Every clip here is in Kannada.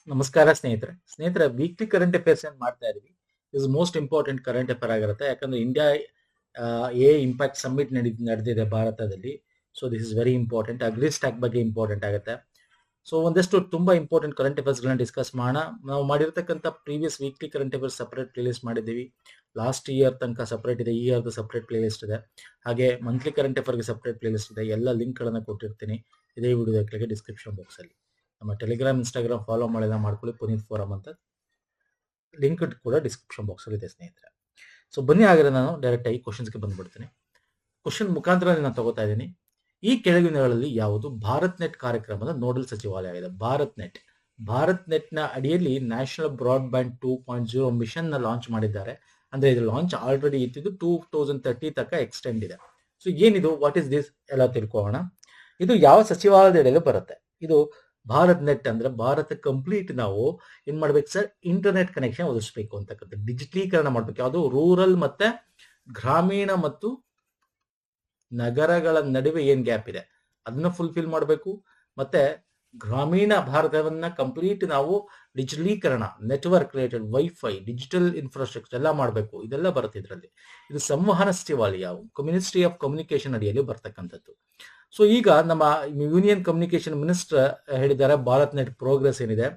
ನಮಸ್ಕಾರ ಸ್ನೇಹಿತರೆ ವೀಕ್ಲಿ ಕರೆಂಟ್ ಅಫೇರ್ಸ್ ಏನ್ ಮಾಡ್ತಾ ಇದೀವಿ. Is most important current affair ಆಗಿರುತ್ತೆ. ಯಾಕಂದ್ರೆ ಇಂಡಿಯಾ ಇಂಪ್ಯಾಕ್ಟ್ ಸಮ್ಮಿಟ್ ನಡೆದಿದೆ ಭಾರತದಲ್ಲಿ. So this is very important. Agri stack ಬಗ್ಗೆ ಇಂಪಾರ್ಟೆಂಟ್ ಆಗುತ್ತೆ. ಸೊ ಒಂದಷ್ಟು ತುಂಬಾ ಇಂಪಾರ್ಟೆಂಟ್ ಕರೆಂಟ್ ಅಫೇರ್ಸ್ ಗಳನ್ನ ಡಿಸ್ಕಸ್ ಮಾಡೋಣ. ನಾವು ಮಾಡಿರ್ತಕ್ಕಂಥ previous weekly current affairs separate playlist ಮಾಡಿದ್ದೀವಿ. ಲಾಸ್ಟ್ ಇಯರ್ ತನಕ ಸಪರೇಟ್ ಇದೆ, ಈ ಇಯರ್ದು ಸಪರೇಟ್ ಪ್ಲೇ ಲಿಸ್ಟ್ ಇದೆ. ಹಾಗೆ ಮಂತ್ಲಿ ಕರೆಂಟ್ ಅಫೇರ್ಗೆ ಸಪರೇಟ್ ಪ್ಲೇ ಲಿಸ್ಟ್ ಇದೆ. ಎಲ್ಲ ಲಿಂಕ್ ಗಳನ್ನ ಕೊಟ್ಟಿರ್ತೀನಿ ಇದೇ ವಿಡಿಯೋದ ಕೆಳಗೆ ಡಿಸ್ಕ್ರಿಪ್ಷನ್ ಬಾಕ್ಸ್ ಅಲ್ಲಿ. ನಮ್ಮ ಟೆಲಿಗ್ರಾಮ್ ಇನ್ಸ್ಟಾಗ್ರಾಮ್ ಫಾಲೋ ಮಾಡಿದ ಮಾಡ್ಕೊಳ್ಳಿ. ಪುನೀತ್ ಫೋರಮ್ ಅಂತ ಲಿಂಕ್ ಕೂಡ ಡಿಸ್ಕ್ರಿಪ್ಷನ್ ಬಾಕ್ಸ್ ಅಲ್ಲಿ ಇದೆ ಸ್ನೇಹಿತರೆ. ಸೊ ಬನ್ನಿ, ಹಾಗಾದ್ರೆ ನಾನು ಡೈರೆಕ್ಟ್ ಆಗಿ ಕ್ವಶನ್ಸ್ಗೆ ಬಂದ್ಬಿಡ್ತೀನಿ. ಕ್ವಶನ್ ಮುಖಾಂತರ ನಾನು ತಗೋತಾ ಇದ್ದೀನಿ. ಈ ಕೆಳಗಿನಗಳಲ್ಲಿ ಯಾವುದು ಭಾರತ್ ನೆಟ್ ಕಾರ್ಯಕ್ರಮದ ನೋಡಲ್ ಸಚಿವಾಲಯ ಆಗಿದೆ? ಭಾರತ್ ನೆಟ್ ನ ಅಡಿಯಲ್ಲಿ ನ್ಯಾಷನಲ್ ಬ್ರಾಡ್ಬ್ಯಾಂಡ್ 2.0 ಮಿಷನ್ ನ ಲಾಂಚ್ ಮಾಡಿದ್ದಾರೆ. ಅಂದ್ರೆ ಇದು ಲಾಂಚ್ ಆಲ್ರೆಡಿ ಇತ್ತಿದ್ದು 2030 ತನಕ ಎಕ್ಸ್ಟೆಂಡ್ ಇದೆ. ಸೊ ಏನಿದು, ವಾಟ್ ಇಸ್ ದಿಸ್ ಎಲ್ಲ ತಿಳ್ಕೊಳ್ಳೋಣ. ಇದು ಯಾವ ಸಚಿವಾಲಯದ ಅಡಿಯಲ್ಲಿ ಬರುತ್ತೆ? ಇದು ಭಾರತ್ ನೆಟ್ ಅಂದ್ರೆ ಭಾರತ ಕಂಪ್ಲೀಟ್ ನಾವು ಏನ್ ಮಾಡ್ಬೇಕು ಸರ್? ಇಂಟರ್ನೆಟ್ ಕನೆಕ್ಷನ್ ಒದಗಿಸ್ಬೇಕು ಅಂತಕ್ಕಂಥ ಡಿಜಿಟಲೀಕರಣ ಮಾಡ್ಬೇಕು. ಯಾವುದು ರೂರಲ್ ಮತ್ತೆ ಗ್ರಾಮೀಣ ಮತ್ತು ನಗರಗಳ ನಡುವೆ ಏನ್ ಗ್ಯಾಪ್ ಇದೆ ಅದನ್ನ ಫುಲ್ಫಿಲ್ ಮಾಡಬೇಕು. ಮತ್ತೆ ಗ್ರಾಮೀಣ ಭಾರತವನ್ನ ಕಂಪ್ಲೀಟ್ ನಾವು ಡಿಜಿಟಲೀಕರಣ, network related, wifi, digital infrastructure ಎಲ್ಲ ಮಾಡಬೇಕು. ಇದೆಲ್ಲ ಬರುತ್ತೆ ಇದರಲ್ಲಿ. ಇದು ಸಂವಹನ ಸಚಿವಾಲಯ, ಮಿನಿಸ್ಟ್ರಿ ಆಫ್ ಕಮ್ಯುನಿಕೇಶನ್ ಅಡಿಯಲ್ಲಿ ಬರ್ತಕ್ಕಂಥದ್ದು. ಸೊ ಈಗ ನಮ್ಮ ಯೂನಿಯನ್ ಕಮ್ಯುನಿಕೇಶನ್ ಮಿನಿಸ್ಟರ್ ಹೇಳಿದ್ದಾರೆ, ಭಾರತ್ ನೆಟ್ ಪ್ರೋಗ್ರೆಸ್ ಏನಿದೆ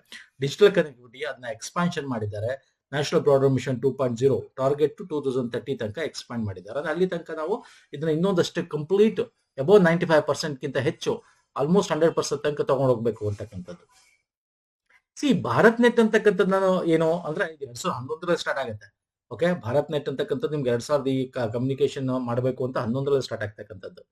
ಡಿಜಿಟಲ್ ಕನೆಕ್ಟಿವಿಟಿ ಅದನ್ನ ಎಕ್ಸ್ಪಾನ್ಷನ್ ಮಾಡಿದ್ದಾರೆ. ನ್ಯಾಷನಲ್ ಬ್ರಾಡ್ಬ್ಯಾಂಡ್ ಮಿಷನ್ 2.0 ಟಾರ್ಗೆಟ್ 2030 ತನಕ ಎಕ್ಸ್ಪಾಂಡ್ ಮಾಡಿದ್ದಾರೆ. ಅಲ್ಲಿ ತನಕ ನಾವು ಇದನ್ನ ಇನ್ನೊಂದಷ್ಟು ಕಂಪ್ಲೀಟ್ ಅಬೌವ್ 95% ಗಿಂತ ಹೆಚ್ಚು, ಆಲ್ಮೋಸ್ಟ್ 100% ತನಕ ತಗೊಂಡು ಹೋಗ್ಬೇಕು ಅಂತಕ್ಕಂಥದ್ದು. ಭಾರತ್ ನೆಟ್ ಅಂತಕ್ಕಂಥದ್ದು ನಾನು ಏನು ಅಂದ್ರೆ 2011 ಸ್ಟಾರ್ಟ್ ಆಗುತ್ತೆ. ಓಕೆ, ಭಾರತ್ ನೆಟ್ ಅಂತಕ್ಕಂಥದ್ದು ನಿಮ್ಗೆ 2000 ಕಮ್ಯುನಿಕೇಶನ್ ಮಾಡಬೇಕು ಅಂತ 11 ಸ್ಟಾರ್ಟ್ ಆಗ್ತಕ್ಕಂಥದ್ದು.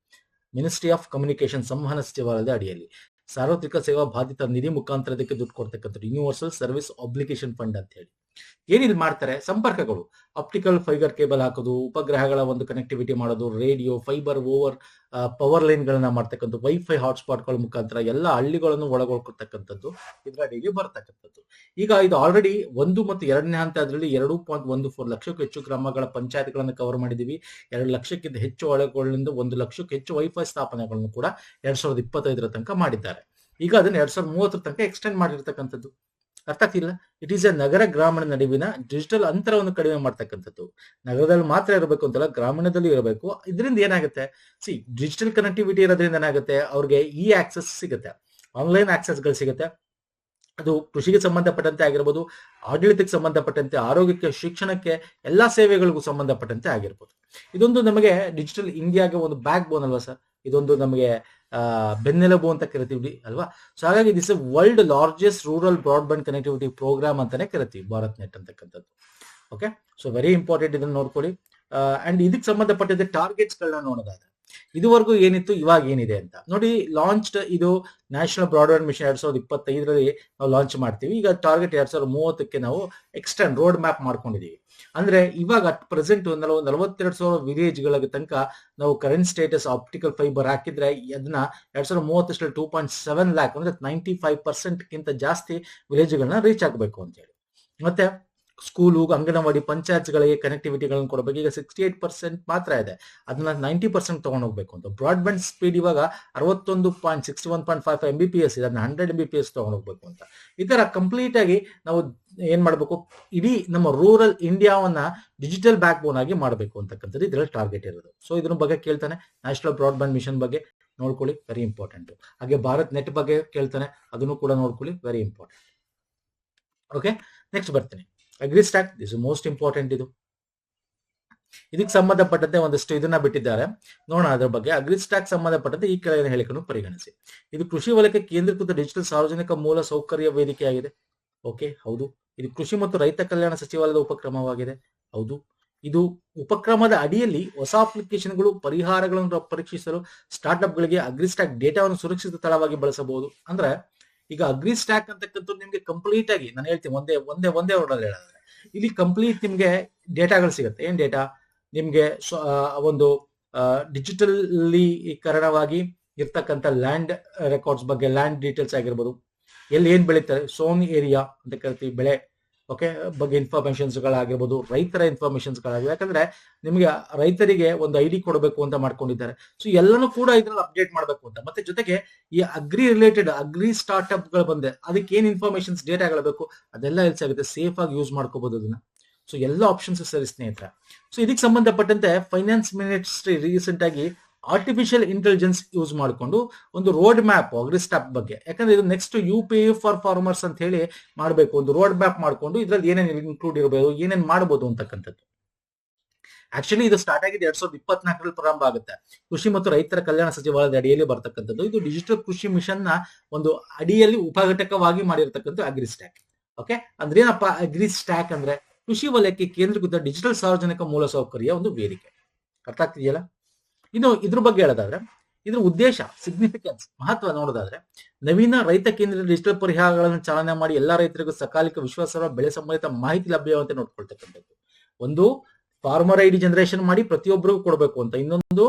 ಮಿನಿಸ್ಟ್ರಿ ಆಫ್ ಕಮ್ಯುನಿಕೇಶನ್ ಸಂವಹನ ಸಚಿವಾಲಯದ ಅಡಿಯಲ್ಲಿ ಸಾರ್ವತ್ರಿಕ ಸೇವಾ ಬಾಧಿತ ನಿಧಿ ಮುಖಾಂತರ ಇದಕ್ಕೆ ದುಡ್ಡು ಕೊಡ್ತಕ್ಕಂಥದ್ದು ಯೂನಿವರ್ಸಲ್ ಸರ್ವಿಸ್ ಅಬ್ಲಿಕೇಶನ್ ಫಂಡ್ ಅಂತ ಹೇಳಿ. ಏನಿದ್ ಮಾಡ್ತಾರೆ? ಸಂಪರ್ಕಗಳು, ಆಪ್ಟಿಕಲ್ ಫೈಬರ್ ಕೇಬಲ್ ಹಾಕೋದು, ಉಪಗ್ರಹಗಳ ಒಂದು ಕನೆಕ್ಟಿವಿಟಿ ಮಾಡೋದು, radio, fibre over power line ಗಳನ್ನ ಮಾಡ್ತಕ್ಕಂಥ, ವೈಫೈ ಹಾಟ್ಸ್ಪಾಟ್ ಗಳ ಮುಖಾಂತರ ಎಲ್ಲ ಹಳ್ಳಿಗಳನ್ನು ಒಳಗೊಳ್ಕೊಳ್ತಕ್ಕಂಥದ್ದು ಇದರ ಅಡಿಗೆ ಬರ್ತಕ್ಕಂಥದ್ದು. ಈಗ ಇದು ಆಲ್ರೆಡಿ 1 ಮತ್ತು 2ನೇ ಹಂತದಲ್ಲಿ 2.14 ಲಕ್ಷಕ್ಕೂ ಹೆಚ್ಚು ಗ್ರಾಮಗಳ ಪಂಚಾಯತ್ಗಳನ್ನು ಕವರ್ ಮಾಡಿದೀವಿ. 2 ಲಕ್ಷಕ್ಕಿಂತ ಹೆಚ್ಚು ಒಳಗೊಳ್ಳಿಂದ 1 ಲಕ್ಷಕ್ಕೂ ಹೆಚ್ಚು ವೈಫೈ ಸ್ಥಾಪನೆಗಳನ್ನು ಕೂಡ 2025 ತನಕ ಮಾಡಿದ್ದಾರೆ. ಈಗ ಅದನ್ನ 2030 ತನಕ ಎಕ್ಸ್ಟೆಂಡ್ ಮಾಡಿರ್ತಕ್ಕಂಥದ್ದು. ಅರ್ಥ ಆಗ್ತಿಲ್ಲ? ಇಟ್ ಈಸ್ ಎ ನಗರ ಗ್ರಾಮೀಣ ನಡುವಿನ ಡಿಜಿಟಲ್ ಅಂತರವನ್ನು ಕಡಿಮೆ ಮಾಡ್ತಕ್ಕಂಥದ್ದು. ನಗರದಲ್ಲಿ ಮಾತ್ರ ಇರಬೇಕು ಅಂತಲ್ಲ, ಗ್ರಾಮೀಣದಲ್ಲಿ ಇರಬೇಕು. ಇದರಿಂದ ಏನಾಗುತ್ತೆ? ಡಿಜಿಟಲ್ ಕನೆಕ್ಟಿವಿಟಿ ಇರೋದ್ರಿಂದ ಏನಾಗುತ್ತೆ? ಅವ್ರಿಗೆ ಈ ಆಕ್ಸೆಸ್ ಸಿಗುತ್ತೆ, ಆನ್ಲೈನ್ ಆಕ್ಸೆಸ್ಗಳು ಸಿಗುತ್ತೆ. ಅದು ಕೃಷಿಗೆ ಸಂಬಂಧಪಟ್ಟಂತೆ ಆಗಿರ್ಬೋದು, ಆಡಳಿತಕ್ಕೆ ಸಂಬಂಧಪಟ್ಟಂತೆ, ಆರೋಗ್ಯಕ್ಕೆ, ಶಿಕ್ಷಣಕ್ಕೆ, ಎಲ್ಲಾ ಸೇವೆಗಳಿಗೂ ಸಂಬಂಧಪಟ್ಟಂತೆ ಆಗಿರ್ಬೋದು. ಇದೊಂದು ನಮಗೆ ಡಿಜಿಟಲ್ ಇಂಡಿಯಾಗೆ ಒಂದು ಬ್ಯಾಕ್ ಬೋನ್ ಅಲ್ವಾ ಸರ್? ಇದೊಂದು ನಮಗೆ ಬೆನ್ನೆಲುಬು ಅಂತ ಕರಿತೀವಿ ಅಲ್ವಾ? ಸೊ ಹಾಗಾಗಿ this world largest rural broadband connectivity programme ಅಂತಾನೆ ಕರಿತೀವಿ ಭಾರತ್ ನೆಟ್ ಅಂತಕ್ಕಂಥದ್ದು. ಓಕೆ, ಸೊ ವೆರಿ ಇಂಪಾರ್ಟೆಂಟ್, ಇದನ್ನ ನೋಡ್ಕೊಳ್ಳಿ. ಅಂಡ್ ಇದಕ್ಕೆ ಸಂಬಂಧಪಟ್ಟಂತೆ ಟಾರ್ಗೆಟ್ಸ್ ಗಳನ್ನ ನೋಡೋದಾದ್ರೆ ಇದುವರೆಗೂ ಏನಿತ್ತು, ಇವಾಗ ಏನಿದೆ ಅಂತ ನೋಡಿ. ಲಾಂಚ್ಡ್ ಇದು ನ್ಯಾಷನಲ್ ಬ್ರಾಡ್ಬ್ಯಾಂಡ್ ಮಿಷನ್ 2025 ನಾವು ಲಾಂಚ್ ಮಾಡ್ತೀವಿ. ಈಗ ಟಾರ್ಗೆಟ್ 2030 ನಾವು ಎಕ್ಸ್ಟೆಂಡ್ ರೋಡ್ ಮ್ಯಾಪ್ ಮಾಡ್ಕೊಂಡಿದೀವಿ. ಅಂದ್ರೆ ಇವಾಗ ಅಟ್ ಪ್ರೆಸೆಂಟ್ 42,000 ವಿಲೇಜ್ಗಳ ತನಕ ನಾವು ಕರೆಂಟ್ ಸ್ಟೇಟಸ್ ಆಪ್ಟಿಕಲ್ ಫೈಬರ್ ಹಾಕಿದ್ರೆ ಅದನ್ನ 2030 2.7 ಲ್ಯಾಕ್ ಅಂದ್ರೆ 95% ಗಿಂತ ಜಾಸ್ತಿ ವಿಲೇಜ್ಗಳನ್ನ ರೀಚ್ ಆಗಬೇಕು ಅಂತ ಹೇಳಿ. ಮತ್ತೆ ಸ್ಕೂಲು, ಅಂಗನವಾಡಿ, ಪಂಚಾಯತ್ಗಳಿಗೆ ಕನೆಕ್ಟಿವಿಟಿಗಳನ್ನು ಕೊಡಬೇಕು. ಈಗ 68% ಮಾತ್ರ ಇದೆ, ಅದನ್ನ 90% ತಗೊಂಡು ಹೋಗ್ಬೇಕು ಅಂತ. ಬ್ರಾಡ್ಬ್ಯಾಂಡ್ ಸ್ಪೀಡ್ ಇವಾಗ 61.55 Mbps ಇದೆ, ಅದನ್ನ 100 Mbps ತಗೊಂಡು ಹೋಗ್ಬೇಕು ಅಂತ. ಈ ತರ ಕಂಪ್ಲೀಟ್ ಆಗಿ ನಾವು ಏನ್ ಮಾಡ್ಬೇಕು? ಇಡೀ ನಮ್ಮ ರೂರಲ್ ಇಂಡಿಯಾವನ್ನ ಡಿಜಿಟಲ್ ಬ್ಯಾಕ್ ಬೋನ್ ಆಗಿ ಮಾಡಬೇಕು ಅಂತಕ್ಕಂಥದ್ದು ಇದ್ರಲ್ಲಿ ಟಾರ್ಗೆಟ್ ಇರೋದು. ಸೊ ಇದ್ರ ಬಗ್ಗೆ ಕೇಳ್ತಾನೆ, ನ್ಯಾಷನಲ್ ಬ್ರಾಡ್ಬ್ಯಾಂಡ್ ಮಿಷನ್ ಬಗ್ಗೆ ನೋಡ್ಕೊಳ್ಳಿ, ವೆರಿ ಇಂಪಾರ್ಟೆಂಟ್. ಹಾಗೆ ಭಾರತ್ ನೆಟ್ ಬಗ್ಗೆ ಕೇಳ್ತಾನೆ, ಅದನ್ನು ಕೂಡ ನೋಡ್ಕೊಳ್ಳಿ, ವೆರಿ ಇಂಪಾರ್ಟೆಂಟ್. ಓಕೆ, ನೆಕ್ಸ್ಟ್ ಬರ್ತೀನಿ. Agri stock, this most important. ಇದು ಇದಕ್ಕೆ ಸಂಬಂಧಪಟ್ಟಂತೆ ಒಂದಷ್ಟು ಇದನ್ನ ಬಿಟ್ಟಿದ್ದಾರೆ, ನೋಡೋಣ ಅದ್ರ ಬಗ್ಗೆ. ಅಗ್ರಿ ಸ್ಟಾಕ್ ಸಂಬಂಧಪಟ್ಟಂತೆ ಈ ಕೆಳಗಿನ ಹೇಳಿಕೆಯನ್ನು ಪರಿಗಣಿಸಿ. ಇದು ಕೃಷಿ ವಲಯಕ್ಕೆ ಕೇಂದ್ರೀಕೃತ ಡಿಜಿಟಲ್ ಸಾರ್ವಜನಿಕ ಮೂಲ ಸೌಕರ್ಯ ವೇದಿಕೆಯಾಗಿದೆ. ಓಕೆ, ಹೌದು. ಇದು ಕೃಷಿ ಮತ್ತು ರೈತ ಕಲ್ಯಾಣ ಸಚಿವಾಲಯದ ಉಪಕ್ರಮವಾಗಿದೆ. ಹೌದು. ಇದು ಉಪಕ್ರಮದ ಅಡಿಯಲ್ಲಿ ಹೊಸ ಅಪ್ಲಿಕೇಶನ್ಗಳು, ಪರಿಹಾರಗಳನ್ನು ಪರೀಕ್ಷಿಸಲು ಸ್ಟಾರ್ಟ್ಅಪ್ ಗಳಿಗೆ ಅಗ್ರಿ ಸ್ಟಾಕ್ ಡೇಟಾವನ್ನು ಸುರಕ್ಷಿತ ತಳವಾಗಿ ಬಳಸಬಹುದು. ಅಂದ್ರೆ ಈಗ ಅಗ್ರಿ ಸ್ಟಾಕ್ ಅಂತಕ್ಕಂಥದ್ದು ನಿಮ್ಗೆ ಕಂಪ್ಲೀಟ್ ಆಗಿ ನಾನು ಹೇಳ್ತೀನಿ, ಒಂದೇ ವರ್ಡಲ್ಲಿ ಹೇಳಿದ್ರೆ ಇಲ್ಲಿ ಕಂಪ್ಲೀಟ್ ನಿಮ್ಗೆ ಡೇಟಾಗಳು ಸಿಗುತ್ತೆ. ಏನ್ ಡೇಟಾ? ನಿಮ್ಗೆ ಒಂದು ಡಿಜಿಟಲೀಕರಣವಾಗಿ ಇರ್ತಕ್ಕಂಥ ಲ್ಯಾಂಡ್ ರೆಕಾರ್ಡ್ಸ್ ಬಗ್ಗೆ, ಲ್ಯಾಂಡ್ ಡೀಟೇಲ್ಸ್ ಆಗಿರ್ಬೋದು, ಎಲ್ಲಿ ಏನ್ ಬೆಳೀತಾರೆ, ಸೋನ್ ಏರಿಯಾ ಅಂತ ಕರಿತೀವಿ, ಬೆಳೆ. ಓಕೆ, ಬಗ್ಗೆ ಇನ್ಫಾರ್ಮೇಶನ್ಸ್ಗಳಾಗಿರ್ಬೋದು, ರೈತರ ಇನ್ಫಾರ್ಮೇಶನ್ಸ್ಗಳಾಗಿರ್ಬೋದು. ಯಾಕಂದ್ರೆ ನಿಮಗೆ ರೈತರಿಗೆ ಒಂದು ಐಡಿ ಕೊಡಬೇಕು ಅಂತ ಮಾಡ್ಕೊಂಡಿದ್ದಾರೆ. ಸೊ ಎಲ್ಲನೂ ಕೂಡ ಇದ್ರಲ್ಲಿ ಅಪ್ಡೇಟ್ ಮಾಡಬೇಕು ಅಂತ. ಮತ್ತೆ ಜೊತೆಗೆ ಈ ಅಗ್ರಿ ರಿಲೇಟೆಡ್ ಅಗ್ರಿ ಸ್ಟಾರ್ಟ್ಅಪ್ ಗಳು ಬಂದೆ, ಅದಕ್ಕೆ ಏನ್ ಇನ್ಫಾರ್ಮೇಶನ್ಸ್ ಡೇಟಾಗಳು ಬೇಕು ಅದೆಲ್ಲ ಎಲ್ಲಿ ಸಿಗುತ್ತೆ, ಸೇಫ್ ಆಗಿ ಯೂಸ್ ಮಾಡ್ಕೋಬಹುದು ಅದನ್ನ. ಸೊ ಎಲ್ಲ ಆಪ್ಷನ್ಸ್ ಸರಿ ಸ್ನೇಹಿತರೆ. ಸೊ ಇದಕ್ಕೆ ಸಂಬಂಧಪಟ್ಟಂತೆ ಫೈನಾನ್ಸ್ ಮಿನಿಸ್ಟ್ರಿ ರೀಸೆಂಟ್ ಆಗಿ ಆರ್ಟಿಫಿಷಿಯಲ್ ಇಂಟೆಲಿಜೆನ್ಸ್ ಯೂಸ್ ಮಾಡಿಕೊಂಡು ಒಂದು ರೋಡ್ ಮ್ಯಾಪ್ ಅಗ್ರಿಸ್ಟಾಪ್ ಬಗ್ಗೆ, ಯಾಕಂದ್ರೆ ಇದು ನೆಕ್ಸ್ಟ್ UPI ಫಾರ್ ಫಾರ್ಮರ್ಸ್ ಅಂತ ಹೇಳಿ ಮಾಡಬೇಕು, ಒಂದು ರೋಡ್ ಮ್ಯಾಪ್ ಮಾಡ್ಕೊಂಡು ಇದ್ರಲ್ಲಿ ಏನೇನು ಇನ್ಕ್ಲೂಡ್ ಇರಬಹುದು, ಏನೇನು ಮಾಡಬಹುದು ಅಂತಕ್ಕಂಥದ್ದು. ಆಕ್ಚುಲಿ ಇದು ಸ್ಟಾರ್ಟ್ ಆಗಿದೆ 2024ರಲ್ಲಿ ಪ್ರಾರಂಭ ಆಗುತ್ತೆ. ಕೃಷಿ ಮತ್ತು ರೈತರ ಕಲ್ಯಾಣ ಸಚಿವಾಲಯದ ಅಡಿಯಲ್ಲಿ ಬರ್ತಕ್ಕಂಥದ್ದು. ಇದು ಡಿಜಿಟಲ್ ಕೃಷಿ ಮಿಷನ್ ನ ಒಂದು ಅಡಿಯಲ್ಲಿ ಉಪಘಟಕವಾಗಿ ಮಾಡಿರ್ತಕ್ಕಂಥ ಅಗ್ರಿಸ್ಟ್ಯಾಕ್. ಓಕೆ, ಅಂದ್ರೆ ಏನಪ್ಪಾ ಅಗ್ರಿಸ್ಟ್ಯಾಕ್ ಅಂದ್ರೆ ಕೃಷಿ ವಲಯಕ್ಕೆ ಕೇಂದ್ರೀಕೃತ ಡಿಜಿಟಲ್ ಸಾರ್ವಜನಿಕ ಮೂಲಸೌಕರ್ಯ ಒಂದು ವೇದಿಕೆ. ಅರ್ಥ ಆಗ್ತಿದೆಯಲ್ಲ? ಇನ್ನು ಇದ್ರ ಬಗ್ಗೆ ಹೇಳೋದಾದ್ರೆ, ಇದ್ರ ಉದ್ದೇಶ, ಸಿಗ್ನಿಫಿಕೆನ್ಸ್, ಮಹತ್ವ ನೋಡೋದಾದ್ರೆ, ನವೀನ ರೈತ ಕೇಂದ್ರಿತ ಡಿಜಿಟಲ್ ಪರಿಹಾರಗಳನ್ನು ಚಾಲನೆ ಮಾಡಿ ಎಲ್ಲಾ ರೈತರಿಗೂ ಸಕಾಲಿಕ ವಿಶ್ವಾಸಾರ್ಹ ಬೆಳೆ ಸಂಬಂಧಿತ ಮಾಹಿತಿ ಲಭ್ಯವಂತೆ ನೋಡ್ಕೊಳ್ತಕ್ಕಂಥದ್ದು. ಒಂದು ಫಾರ್ಮರ್ ID ಜನರೇಷನ್ ಮಾಡಿ ಪ್ರತಿಯೊಬ್ಬರಿಗೂ ಕೊಡಬೇಕು ಅಂತ, ಇನ್ನೊಂದು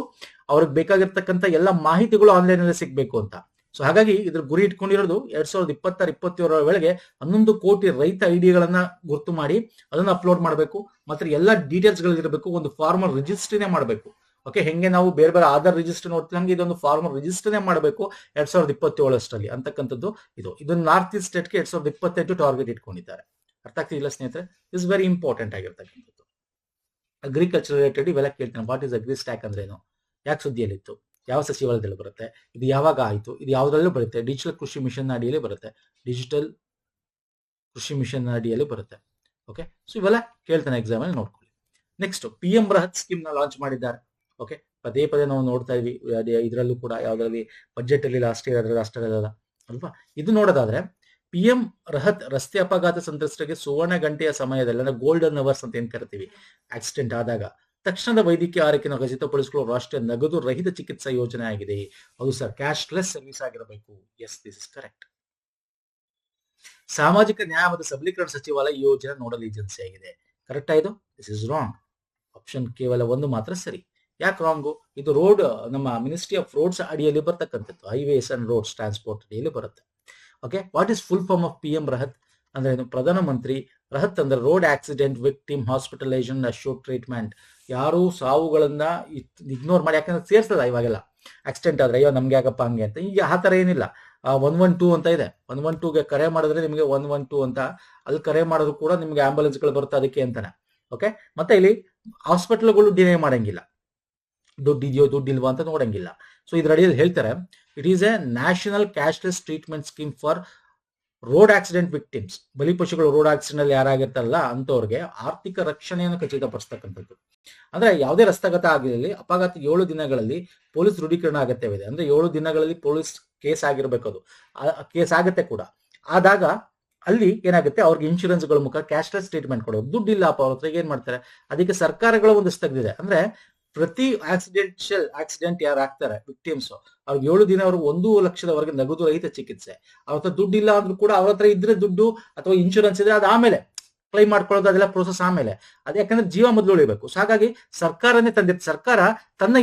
ಅವ್ರಿಗೆ ಬೇಕಾಗಿರ್ತಕ್ಕಂಥ ಎಲ್ಲ ಮಾಹಿತಿಗಳು ಆನ್ಲೈನ್ ಅಲ್ಲಿ ಸಿಗ್ಬೇಕು ಅಂತ. ಸೊ ಹಾಗಾಗಿ ಇದ್ರ ಗುರಿ ಇಟ್ಕೊಂಡಿರೋದು 2026-27 ವೇಳೆಗೆ 11 ಕೋಟಿ ರೈತ ಐಡಿಗಳನ್ನ ಗುರ್ತು ಮಾಡಿ ಅದನ್ನ ಅಪ್ಲೋಡ್ ಮಾಡಬೇಕು. ಮತ್ತೆ ಎಲ್ಲ ಡೀಟೇಲ್ಸ್ ಗಳಿರಬೇಕು. ಒಂದು ಫಾರ್ಮರ್ ರಿಜಿಸ್ಟ್ರಿನೇ ಮಾಡಬೇಕು. ಓಕೆ, ಹೆಂಗೆ ನಾವು ಬೇರೆ ಬೇರೆ ಆಧಾರ್ ರಿಜಿಸ್ಟರ್ ನೋಡ್ತೀವಿ ಹಂಗೆ ಇದೊಂದು ಫಾರ್ಮರ್ ರಿಜಿಸ್ಟರ್ನೇ ಮಾಡಬೇಕು 2027 ಅಂತಕ್ಕಂಥದ್ದು. ಇದನ್ನು ನಾರ್ತ್ ಈಸ್ಟ್ ಸ್ಟೇಟ್ಗೆ 2028 ಟಾರ್ಗೆಟ್ ಇಟ್ಕೊಂಡಿದ್ದಾರೆ. ಅರ್ಥ ಆಗ್ತಿಲ್ಲ ಸ್ನೇಹಿತರೆ? ಇಸ್ ವೆರಿ ಇಂಪಾರ್ಟೆಂಟ್ ಆಗಿರ್ತಕ್ಕಂಥದ್ದು. ಅಗ್ರಿಕಲ್ಚರ್ ರಿಲೇಟೆಡ್ ಇವೆಲ್ಲ ಕೇಳ್ತಾನೆ. ವಾಟ್ ಇಸ್ ಅಗ್ರಿ ಸ್ಟ್ಯಾಕ್ ಅಂದ್ರೆ ಏನು, ಯಾಕೆ ಸುದ್ದಿಯಲ್ಲಿತ್ತು, ಯಾವ ಸಚಿವಾಲಯದಲ್ಲಿ ಬರುತ್ತೆ, ಇದು ಯಾವಾಗ ಆಯಿತು, ಇದು ಯಾವುದ್ರಲ್ಲೂ ಬರುತ್ತೆ, ಡಿಜಿಟಲ್ ಕೃಷಿ ಮಿಷನ್ ಅಡಿಯಲ್ಲಿ ಬರುತ್ತೆ, ಡಿಜಿಟಲ್ ಕೃಷಿ ಮಿಷನ್ ಅಡಿಯಲ್ಲಿ ಬರುತ್ತೆ. ಓಕೆ, ಸೊ ಇವೆಲ್ಲ ಕೇಳ್ತಾನೆ ಎಕ್ಸಾಮ್ ಅಲ್ಲಿ ನೋಡ್ಕೊಳ್ಳಿ. ನೆಕ್ಸ್ಟ್ PM ಬೃಹತ್ ಸ್ಕೀಮ್ ನ ಲಾಂಚ್ ಮಾಡಿದ್ದಾರೆ. ಓಕೆ, ಪದೇ ಪದೇ ನಾವು ನೋಡ್ತಾ ಇದ್ವಿ ಇದರಲ್ಲೂ ಕೂಡ, ಯಾವ್ದ್ರಲ್ಲಿ ಬಜೆಟ್ ಅಲ್ಲಿ ಲಾಸ್ಟ್ ಇಯರ್ ರಾಷ್ಟ್ರದಲ್ಲ ಅಲ್ವಾ. ಇದು ನೋಡೋದಾದ್ರೆ PM ಬೃಹತ್ ರಸ್ತೆ ಅಪಘಾತ ಸಂತ್ರಸ್ತರಿಗೆ ಸುವರ್ಣ ಗಂಟೆಯ ಸಮಯದಲ್ಲಿ ಅಂದ್ರೆ ಗೋಲ್ಡನ್ ಅವರ್ಸ್ ಅಂತ ಏನ್ ಕರಿತೀವಿ, ಆಕ್ಸಿಡೆಂಟ್ ಆದಾಗ ತಕ್ಷಣದ ವೈದ್ಯಕೀಯ ಆರೈಕೆಯನ್ನು ಖಚಿತಪಡಿಸಿಕೊಳ್ಳುವ ರಾಷ್ಟ್ರೀಯ ನಗದು ರಹಿತ ಚಿಕಿತ್ಸಾ ಯೋಜನೆ ಆಗಿದೆ. ಹೌದು ಸರ್, ಕ್ಯಾಶ್ಲೆಸ್ ಸರ್ವಿಸ್ ಆಗಿರಬೇಕು. Yes, this is correct. ಸಾಮಾಜಿಕ ನ್ಯಾಯ ಮತ್ತು ಸಬಲೀಕರಣ ಸಚಿವಾಲಯ ಈ ಯೋಜನೆ ನೋಡಲ್ ಏಜೆನ್ಸಿ ಆಗಿದೆ. ಕರೆಕ್ಟ್ ಆಯ್ತು? This is wrong. ಆಪ್ಷನ್ ಕೇವಲ ಒಂದು ಮಾತ್ರ ಸರಿ. ಯಾಕೆ ರಾಂಗು? ಇದು ರೋಡ್, ನಮ್ಮ ಮಿನಿಸ್ಟ್ರಿ ಆಫ್ ರೋಡ್ಸ್ ಅಡಿಯಲ್ಲಿ ಬರ್ತಕ್ಕಂಥದ್ದು, ಹೈವೇಸ್ ಅಂಡ್ ರೋಡ್ಸ್ ಟ್ರಾನ್ಸ್ಪೋರ್ಟ್ ಅಡಿಯಲ್ಲಿ ಬರುತ್ತೆ. Okay, what is full form of PM ಬೃಹತ್ ಅಂದ್ರೆ ಏನು? ಪ್ರಧಾನಮಂತ್ರಿ ಬೃಹತ್ ಅಂದ್ರೆ road accident victim hospitalisation assured treatment. ಯಾರು ಸಾವುಗಳನ್ನ ಇಗ್ನೋರ್ ಮಾಡಿ, ಯಾಕಂದ್ರೆ ಸೇರ್ಸದ ಇವಾಗೆಲ್ಲ ಆಕ್ಸಿಡೆಂಟ್ ಆದ್ರೆ, ಅಯ್ಯೋ ನಮ್ಗೆ ಯಾಕಪ್ಪ ಹಂಗೆ ಅಂತ. ಈಗ ಆ ತರ ಏನಿಲ್ಲ. 112 ಅಂತ ಇದೆ, 112ಗೆ ಕರೆ ಮಾಡಿದ್ರೆ ನಿಮಗೆ 112 ಅಂತ ಅಲ್ಲಿ ಕರೆ ಮಾಡೋದು ಕೂಡ ನಿಮ್ಗೆ ಆಂಬುಲೆನ್ಸ್ ಗಳು ಬರುತ್ತೆ ಅದಕ್ಕೆ ಅಂತಾನೆ. ಓಕೆ, ಮತ್ತೆ ಇಲ್ಲಿ ಹಾಸ್ಪಿಟಲ್ಗಳು ಡಿಲೇ ಮಾಡಂಗಿಲ್ಲ, ದುಡ್ಡಿದೆಯೋ ದುಡ್ಡಿಲ್ವಾ ಅಂತ ನೋಡಂಗಿಲ್ಲ. ಸೊ ಇದ್ರ ಅಡಿಯಲ್ಲಿ ಹೇಳ್ತಾರೆ, it is a national cashless treatment scheme for road accident victims. ಬಲಿಪಶುಗಳು ರೋಡ್ ಆಕ್ಸಿಡೆಂಟ್ ಅಲ್ಲಿ ಯಾರಾಗಿರ್ತಾರಲ್ಲ ಅಂತವ್ರಿಗೆ ಆರ್ಥಿಕ ರಕ್ಷಣೆಯನ್ನು ಖಚಿತಪಡಿಸ್ತಕ್ಕಂಥದ್ದು. ಅಂದ್ರೆ ಯಾವುದೇ ರಸ್ತಾಘಾತ ಆಗಿರಲಿ, ಅಪಘಾತ 7 ದಿನಗಳಲ್ಲಿ ಪೊಲೀಸ್ ದೃಢೀಕರಣ ಅಗತ್ಯವಿದೆ. ಅಂದ್ರೆ 7 ದಿನಗಳಲ್ಲಿ ಪೊಲೀಸ್ ಕೇಸ್ ಆಗಿರ್ಬೇಕು. ಅದು ಕೇಸ್ ಆಗತ್ತೆ ಕೂಡ. ಆದಾಗ ಅಲ್ಲಿ ಏನಾಗುತ್ತೆ, ಅವ್ರಿಗೆ ಇನ್ಶೂರೆನ್ಸ್ ಗಳ ಮುಖ ಕ್ಯಾಶ್ಲೆಸ್ ಟ್ರೀಟ್ಮೆಂಟ್ ಕೊಡೋದು. ದುಡ್ಡಿಲ್ಲ ಅವ್ರ ಹತ್ರ ಏನ್ ಮಾಡ್ತಾರೆ, ಅದಕ್ಕೆ ಸರ್ಕಾರಗಳ ಒಂದು ತೆಗೆದಿದೆ. ಅಂದ್ರೆ ಪ್ರತಿ ಆಕ್ಸಿಡೆಂಟ್ ಯಾರು ಆಗ್ತಾರೆ ವಿಕ್ಟಿಮ್ಸ್, ಅವ್ರಿಗೆ 7 ದಿನ ಅವ್ರಿಗೆ 1 ಲಕ್ಷದವರೆಗೆ ನಗದು ರಹಿತ ಚಿಕಿತ್ಸೆ. ಅವ್ರ ಹತ್ರ ದುಡ್ಡು ಇಲ್ಲ ಅಂದ್ರೂ ಕೂಡ ಅವ್ರ ಹತ್ರ ಇದ್ರೆ ದುಡ್ಡು ಅಥವಾ ಇನ್ಶೂರೆನ್ಸ್ ಇದ್ರೆ ಅದು ಆಮೇಲೆ ಕ್ಲೈಮ್ ಮಾಡ್ಕೊಳ್ಳೋದು, ಅದೆಲ್ಲ ಪ್ರೋಸೆಸ್ ಆಮೇಲೆ. ಅದು ಯಾಕಂದ್ರೆ ಜೀವ ಮೊದಲು ಉಳಿಬೇಕು. ಸೊ ಹಾಗಾಗಿ ಸರ್ಕಾರನೇ ತಂದಿರುತ್ತೆ. ಸರ್ಕಾರ ತನ್ನ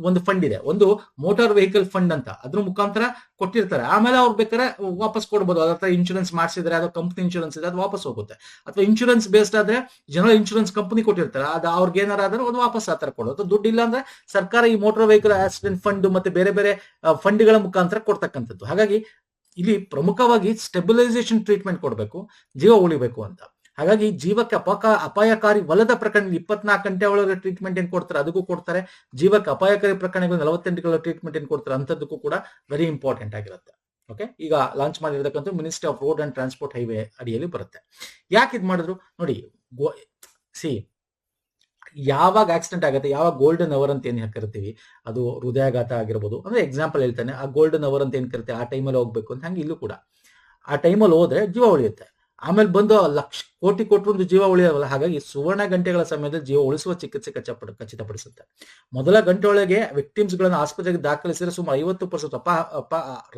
ಒಂದು ಫಂಡ್ ಇದೆ, ಒಂದು ಮೋಟಾರ್ ವೆಹಿಕಲ್ ಫಂಡ್ ಅಂತ, ಅದ್ರ ಮುಖಾಂತರ ಕೊಟ್ಟಿರ್ತಾರೆ. ಆಮೇಲೆ ಅವ್ರು ಬೇಕಾದ್ರೆ ವಾಪಸ್ ಕೊಡ್ಬೋದು. ಅದ್ರ ಹತ್ರ ಇನ್ಶೂರೆನ್ಸ್ ಮಾಡಿಸಿದ್ರೆ, ಅದು ಕಂಪ್ನಿ ಇನ್ಶೂರೆನ್ಸ್ ಇದೆ, ಅದು ವಾಪಸ್ ಹೋಗುತ್ತೆ. ಅಥವಾ ಇನ್ಶೂರೆನ್ಸ್ ಬೇಸ್ಡ್ ಆದ್ರೆ ಜನರಲ್ ಇನ್ಶೂರೆನ್ಸ್ ಕಂಪನಿ ಕೊಟ್ಟಿರ್ತಾರೆ, ಅದು ಅವ್ರಿಗೆ ಏನಾರ ಆದ್ರೆ ಒಂದು ವಾಪಸ್ ಆ ತರ ಕೊಡೋದು. ದುಡ್ಡು ಇಲ್ಲ ಅಂದ್ರೆ ಸರ್ಕಾರ ಈ ಮೋಟಾರ್ ವೆಹಿಕಲ್ ಆಕ್ಸಿಡೆಂಟ್ ಫಂಡ್ ಮತ್ತೆ ಬೇರೆ ಬೇರೆ ಫಂಡ್ಗಳ ಮುಖಾಂತರ ಕೊಡ್ತಕ್ಕಂಥದ್ದು. ಹಾಗಾಗಿ ಇಲ್ಲಿ ಪ್ರಮುಖವಾಗಿ ಸ್ಟೆಬಿಲೈಸೇಷನ್ ಟ್ರೀಟ್ಮೆಂಟ್ ಕೊಡಬೇಕು, ಜೀವ ಉಳಿಬೇಕು ಅಂತ. ಹಾಗಾಗಿ ಜೀವಕ್ಕೆ ಅಪಾಯಕಾರಿ ವಲದ ಪ್ರಕರಣ 24 ಗಂಟೆ ಒಳಗೆ ಟ್ರೀಟ್ಮೆಂಟ್ ಏನ್ ಕೊಡ್ತಾರೆ ಅದಕ್ಕೂ ಕೊಡ್ತಾರೆ. ಜೀವಕ್ಕೆ ಅಪಾಯಕಾರಿ ಪ್ರಕರಣಗಳು 48 ಗಂಟೆ ಟ್ರೀಟ್ಮೆಂಟ್ ಏನ್ ಕೊಡ್ತಾರೆ ಅಂತದಕ್ಕೂ ಕೂಡ ವೆರಿ ಇಂಪಾರ್ಟೆಂಟ್ ಆಗಿರುತ್ತೆ. ಓಕೆ, ಈಗ ಲಾಂಚ್ ಮಾಡಿರ್ತಕ್ಕಂಥ ministry of road and transport highway ಅಡಿಯಲ್ಲಿ ಬರುತ್ತೆ. ಯಾಕೆ ಇದು ಮಾಡಿದ್ರು ನೋಡಿ, ಯಾವಾಗ ಆಕ್ಸಿಡೆಂಟ್ ಆಗುತ್ತೆ, ಯಾವಾಗ ಗೋಲ್ಡನ್ ಅವರ್ ಅಂತ ಏನ್ ಕರಿತೀವಿ, ಅದು ಹೃದಯಾಘಾತ ಆಗಿರ್ಬೋದು. ಅಂದ್ರೆ ಎಕ್ಸಾಂಪಲ್ ಹೇಳ್ತಾನೆ, ಆ ಗೋಲ್ಡನ್ ಅವರ್ ಅಂತ ಏನ್ ಕರಿತೀವಿ ಆ ಟೈಮಲ್ಲಿ ಹೋಗ್ಬೇಕು ಅಂತ. ಹಂಗೆ ಇಲ್ಲೂ ಕೂಡ ಆ ಟೈಮಲ್ಲಿ ಹೋದ್ರೆ ಜೀವ ಉಳಿಯುತ್ತೆ. ಆಮೇಲೆ ಬಂದು ಲಕ್ಷ ಕೋಟಿ ಕೊಟ್ಟರು ಜೀವ ಉಳಿಯೋಲ್ಲ. ಹಾಗಾಗಿ ಸುವರ್ಣ ಗಂಟೆಗಳ ಸಮಯದಲ್ಲಿ ಜೀವ ಉಳಿಸುವ ಚಿಕಿತ್ಸೆ ಖಚಿತಪಡಿಸುತ್ತೆ. ಮೊದಲ ಗಂಟೆ ಒಳಗೆ ವಿಕ್ಟಿಮ್ಸ್ ಗಳನ್ನ ಆಸ್ಪತ್ರೆಗೆ ದಾಖಲಿಸಿದ್ರೆ ಸುಮಾರು 50%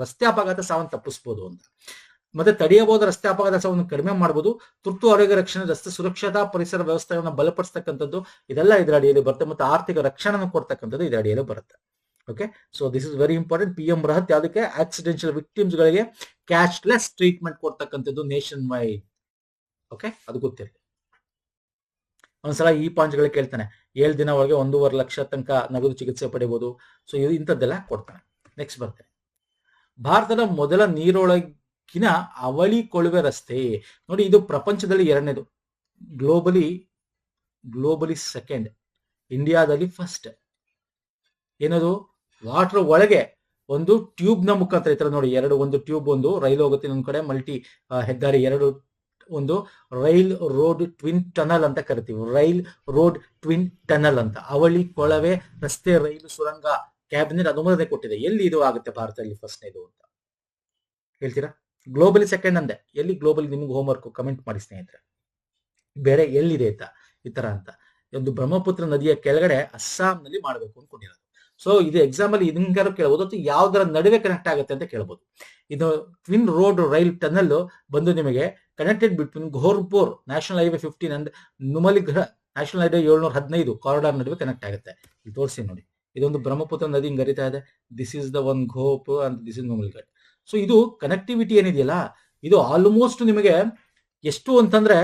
ರಸ್ತೆ ಅಪಘಾತ ಸಾವನ್ನು ತಪ್ಪಿಸಬಹುದು ಅಂತ. ಮತ್ತೆ ತಡೆಯಬಹುದಾದ ರಸ್ತೆ ಅಪಘಾತ ಸಾವನ್ನು ಕಡಿಮೆ ಮಾಡಬಹುದು. ತುರ್ತು ಆರೋಗ್ಯ ರಕ್ಷಣೆ, ರಸ್ತೆ ಸುರಕ್ಷತಾ ಪರಿಸರ ವ್ಯವಸ್ಥೆಗಳನ್ನ ಬಲಪಡಿಸ್ತಕ್ಕಂಥದ್ದು ಇದೆಲ್ಲ ಇದರ ಅಡಿಯಲ್ಲಿ ಬರುತ್ತೆ. ಮತ್ತೆ ಆರ್ಥಿಕ ರಕ್ಷಣೆಯನ್ನು ಕೊಡ್ತಕ್ಕಂಥದ್ದು ಇದರ ಅಡಿಯಲ್ಲಿ ಬರುತ್ತೆ. Okay, so this is very important. PM ಬೃಹತ್ ಯಾವುದಕ್ಕೆ, ಆಕ್ಸಿಡೆಂಟಲ್ ವಿಕ್ಟಿಮ್ಸ್ ಗಳಿಗೆ ಕ್ಯಾಶ್ಲೆಸ್ ಟ್ರೀಟ್ಮೆಂಟ್ ಕೊಡ್ತಕ್ಕಂಥದ್ದು ನೇಷನ್ ವೈಡ್. ಓಕೆ, ಅದು ಗೊತ್ತಿರಲಿ. ಒಂದ್ಸಲ ಈ ಪಾಯಿಂಟ್ಗಳು ಕೇಳ್ತಾನೆ. 7 ದಿನ ಒಳಗೆ 1.5 ಲಕ್ಷ ತನಕ ನಗದು ಚಿಕಿತ್ಸೆ ಪಡಿಬಹುದು. ಸೊ ಇದು ಇಂಥದ್ದೆಲ್ಲ ಕೊಡ್ತಾನೆ. ನೆಕ್ಸ್ಟ್ ಬರ್ತೇನೆ. ಭಾರತದ ಮೊದಲ ನೀರೊಳಗಿನ ಅವಳಿ ಕೊಳವೆ ರಸ್ತೆ. ನೋಡಿ, ಇದು ಪ್ರಪಂಚದಲ್ಲಿ 2ನೇದು, ಗ್ಲೋಬಲಿ ಸೆಕೆಂಡ್, ಇಂಡಿಯಾದಲ್ಲಿ ಫಸ್ಟ್. ಏನದು? ವಾಟರ್ ಒಳಗೆ ಒಂದು ಟ್ಯೂಬ್ ನ ಮುಖಾಂತರ, ಈ ತರ ನೋಡಿ, ಒಂದು ಟ್ಯೂಬ್, ಒಂದು ರೈಲು ಹೋಗುತ್ತೆ, ಇನ್ನೊಂದು ಕಡೆ ಮಲ್ಟಿ ಹೆದ್ದಾರಿ, ಒಂದು ರೈಲ್ ರೋಡ್ ಟ್ವಿನ್ ಟನಲ್ ಅಂತ ಕರಿತೀವಿ. ರೈಲ್ ರೋಡ್ ಟ್ವಿನ್ ಟನಲ್ ಅಂತ. ಅವಳಿ ಕೊಳವೆ ರಸ್ತೆ, ರೈಲು ಸುರಂಗ, ಕ್ಯಾಬಿನೆಟ್ ಅನುಮೋದನೆ ಕೊಟ್ಟಿದೆ. ಎಲ್ಲಿ ಇದು ಆಗುತ್ತೆ ಭಾರತದಲ್ಲಿ ಫಸ್ಟ್ನೇದು ಅಂತ ಹೇಳ್ತೀರಾ? ಗ್ಲೋಬಲಿ ಸೆಕೆಂಡ್ ಅಂದೆ. ಎಲ್ಲಿ ಗ್ಲೋಬಲಿ? ನಿಮ್ಗೆ ಹೋಮ್ವರ್ಕ್ ಕಮೆಂಟ್ ಮಾಡಿ ಸ್ನೇಹಿತರೆ, ಬೇರೆ ಎಲ್ಲಿದೆ ಅಂತ ಈ ತರ ಅಂತ. ಒಂದು ಬ್ರಹ್ಮಪುತ್ರ ನದಿಯ ಕೆಳಗಡೆ ಅಸ್ಸಾಂನಲ್ಲಿ ಮಾಡಬೇಕು ಅನ್ಕೊಂಡಿರೋದು. ಸೊ ಇದು ಎಕ್ಸಾಮ್ ಅಲ್ಲಿ ಹಿಂಗಾರು ಕೇಳಬಹುದು, ಯಾವ್ದರ ನಡುವೆ ಕನೆಕ್ಟ್ ಆಗುತ್ತೆ ಅಂತ ಕೇಳಬಹುದು. ಇದು ಟ್ವಿನ್ ರೋಡ್ ರೈಲ್ ಟನಲ್ ಬಂದು ನಿಮಗೆ connected between Gohpur national highway 15 and Numaligarh national highway 715 corridor ನಡುವೆ ಕನೆಕ್ಟ್ ಆಗುತ್ತೆ. ಇಲ್ಲಿ ತೋರಿಸಿ ನೋಡಿ, ಇದೊಂದು ಬ್ರಹ್ಮಪುತ್ರ ನದಿ ಹಿಂಗ್ ಹರಿತಾ ಇದೆ. This is the one Ghorpur and this is Numaligarh. So ಇದು ಕನೆಕ್ಟಿವಿಟಿ ಏನಿದೆಯಲ್ಲ, ಇದು ಆಲ್ಮೋಸ್ಟ್ ನಿಮಗೆ ಎಷ್ಟು ಅಂತಂದ್ರೆ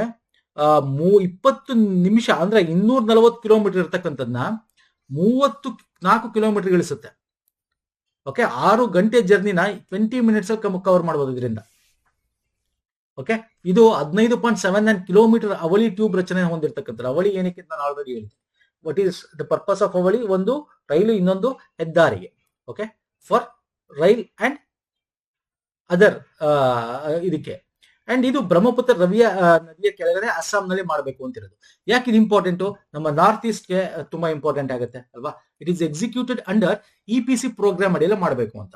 20 ನಿಮಿಷ ಅಂದ್ರೆ 240 ಕಿಲೋಮೀಟರ್ ಇರ್ತಕ್ಕಂಥದ್ನ 34 ಕಿಲೋಮೀಟರ್ ಇಳಿಸುತ್ತೆ. ಓಕೆ, 6 ಗಂಟೆ ಜರ್ನಿನ 20 ಮಿನಿಟ್ಸ್ ಕವರ್ ಮಾಡಬಹುದು ಇದರಿಂದ. ಓಕೆ, ಇದು 15.79 ಕಿಲೋಮೀಟರ್ ಅವಳಿ ಟ್ಯೂಬ್ ರಚನೆ ಹೊಂದಿರತಕ್ಕಂಥ. ಅವಳಿ ಏನಕ್ಕೆ ನಾನು ಆಲ್ರೆಡಿ ಹೇಳಿದೆ. What is the purpose of ಅವಳಿ? ಒಂದು ರೈಲು, ಇನ್ನೊಂದು ಹೆದ್ದಾರಿಗೆ. Okay, for rail and other ಇದಕ್ಕೆ. ಅಂಡ್ ಇದು ಬ್ರಹ್ಮಪುತ್ರ ನದಿಯ ಕೆಳಗಡೆ ಅಸ್ಸಾಂನಲ್ಲಿ ಮಾಡಬೇಕು ಅಂತಿರೋದು. ಯಾಕೆ ಇದು ಇಂಪಾರ್ಟೆಂಟ್? ನಮ್ಮ ನಾರ್ತ್ ಈಸ್ಟ್ಗೆ ತುಂಬಾ ಇಂಪಾರ್ಟೆಂಟ್ ಆಗುತ್ತೆ ಅಲ್ವಾ? It is executed under EPC programme ಅಡಿಯಲ್ಲಿ ಮಾಡಬೇಕು ಅಂತ.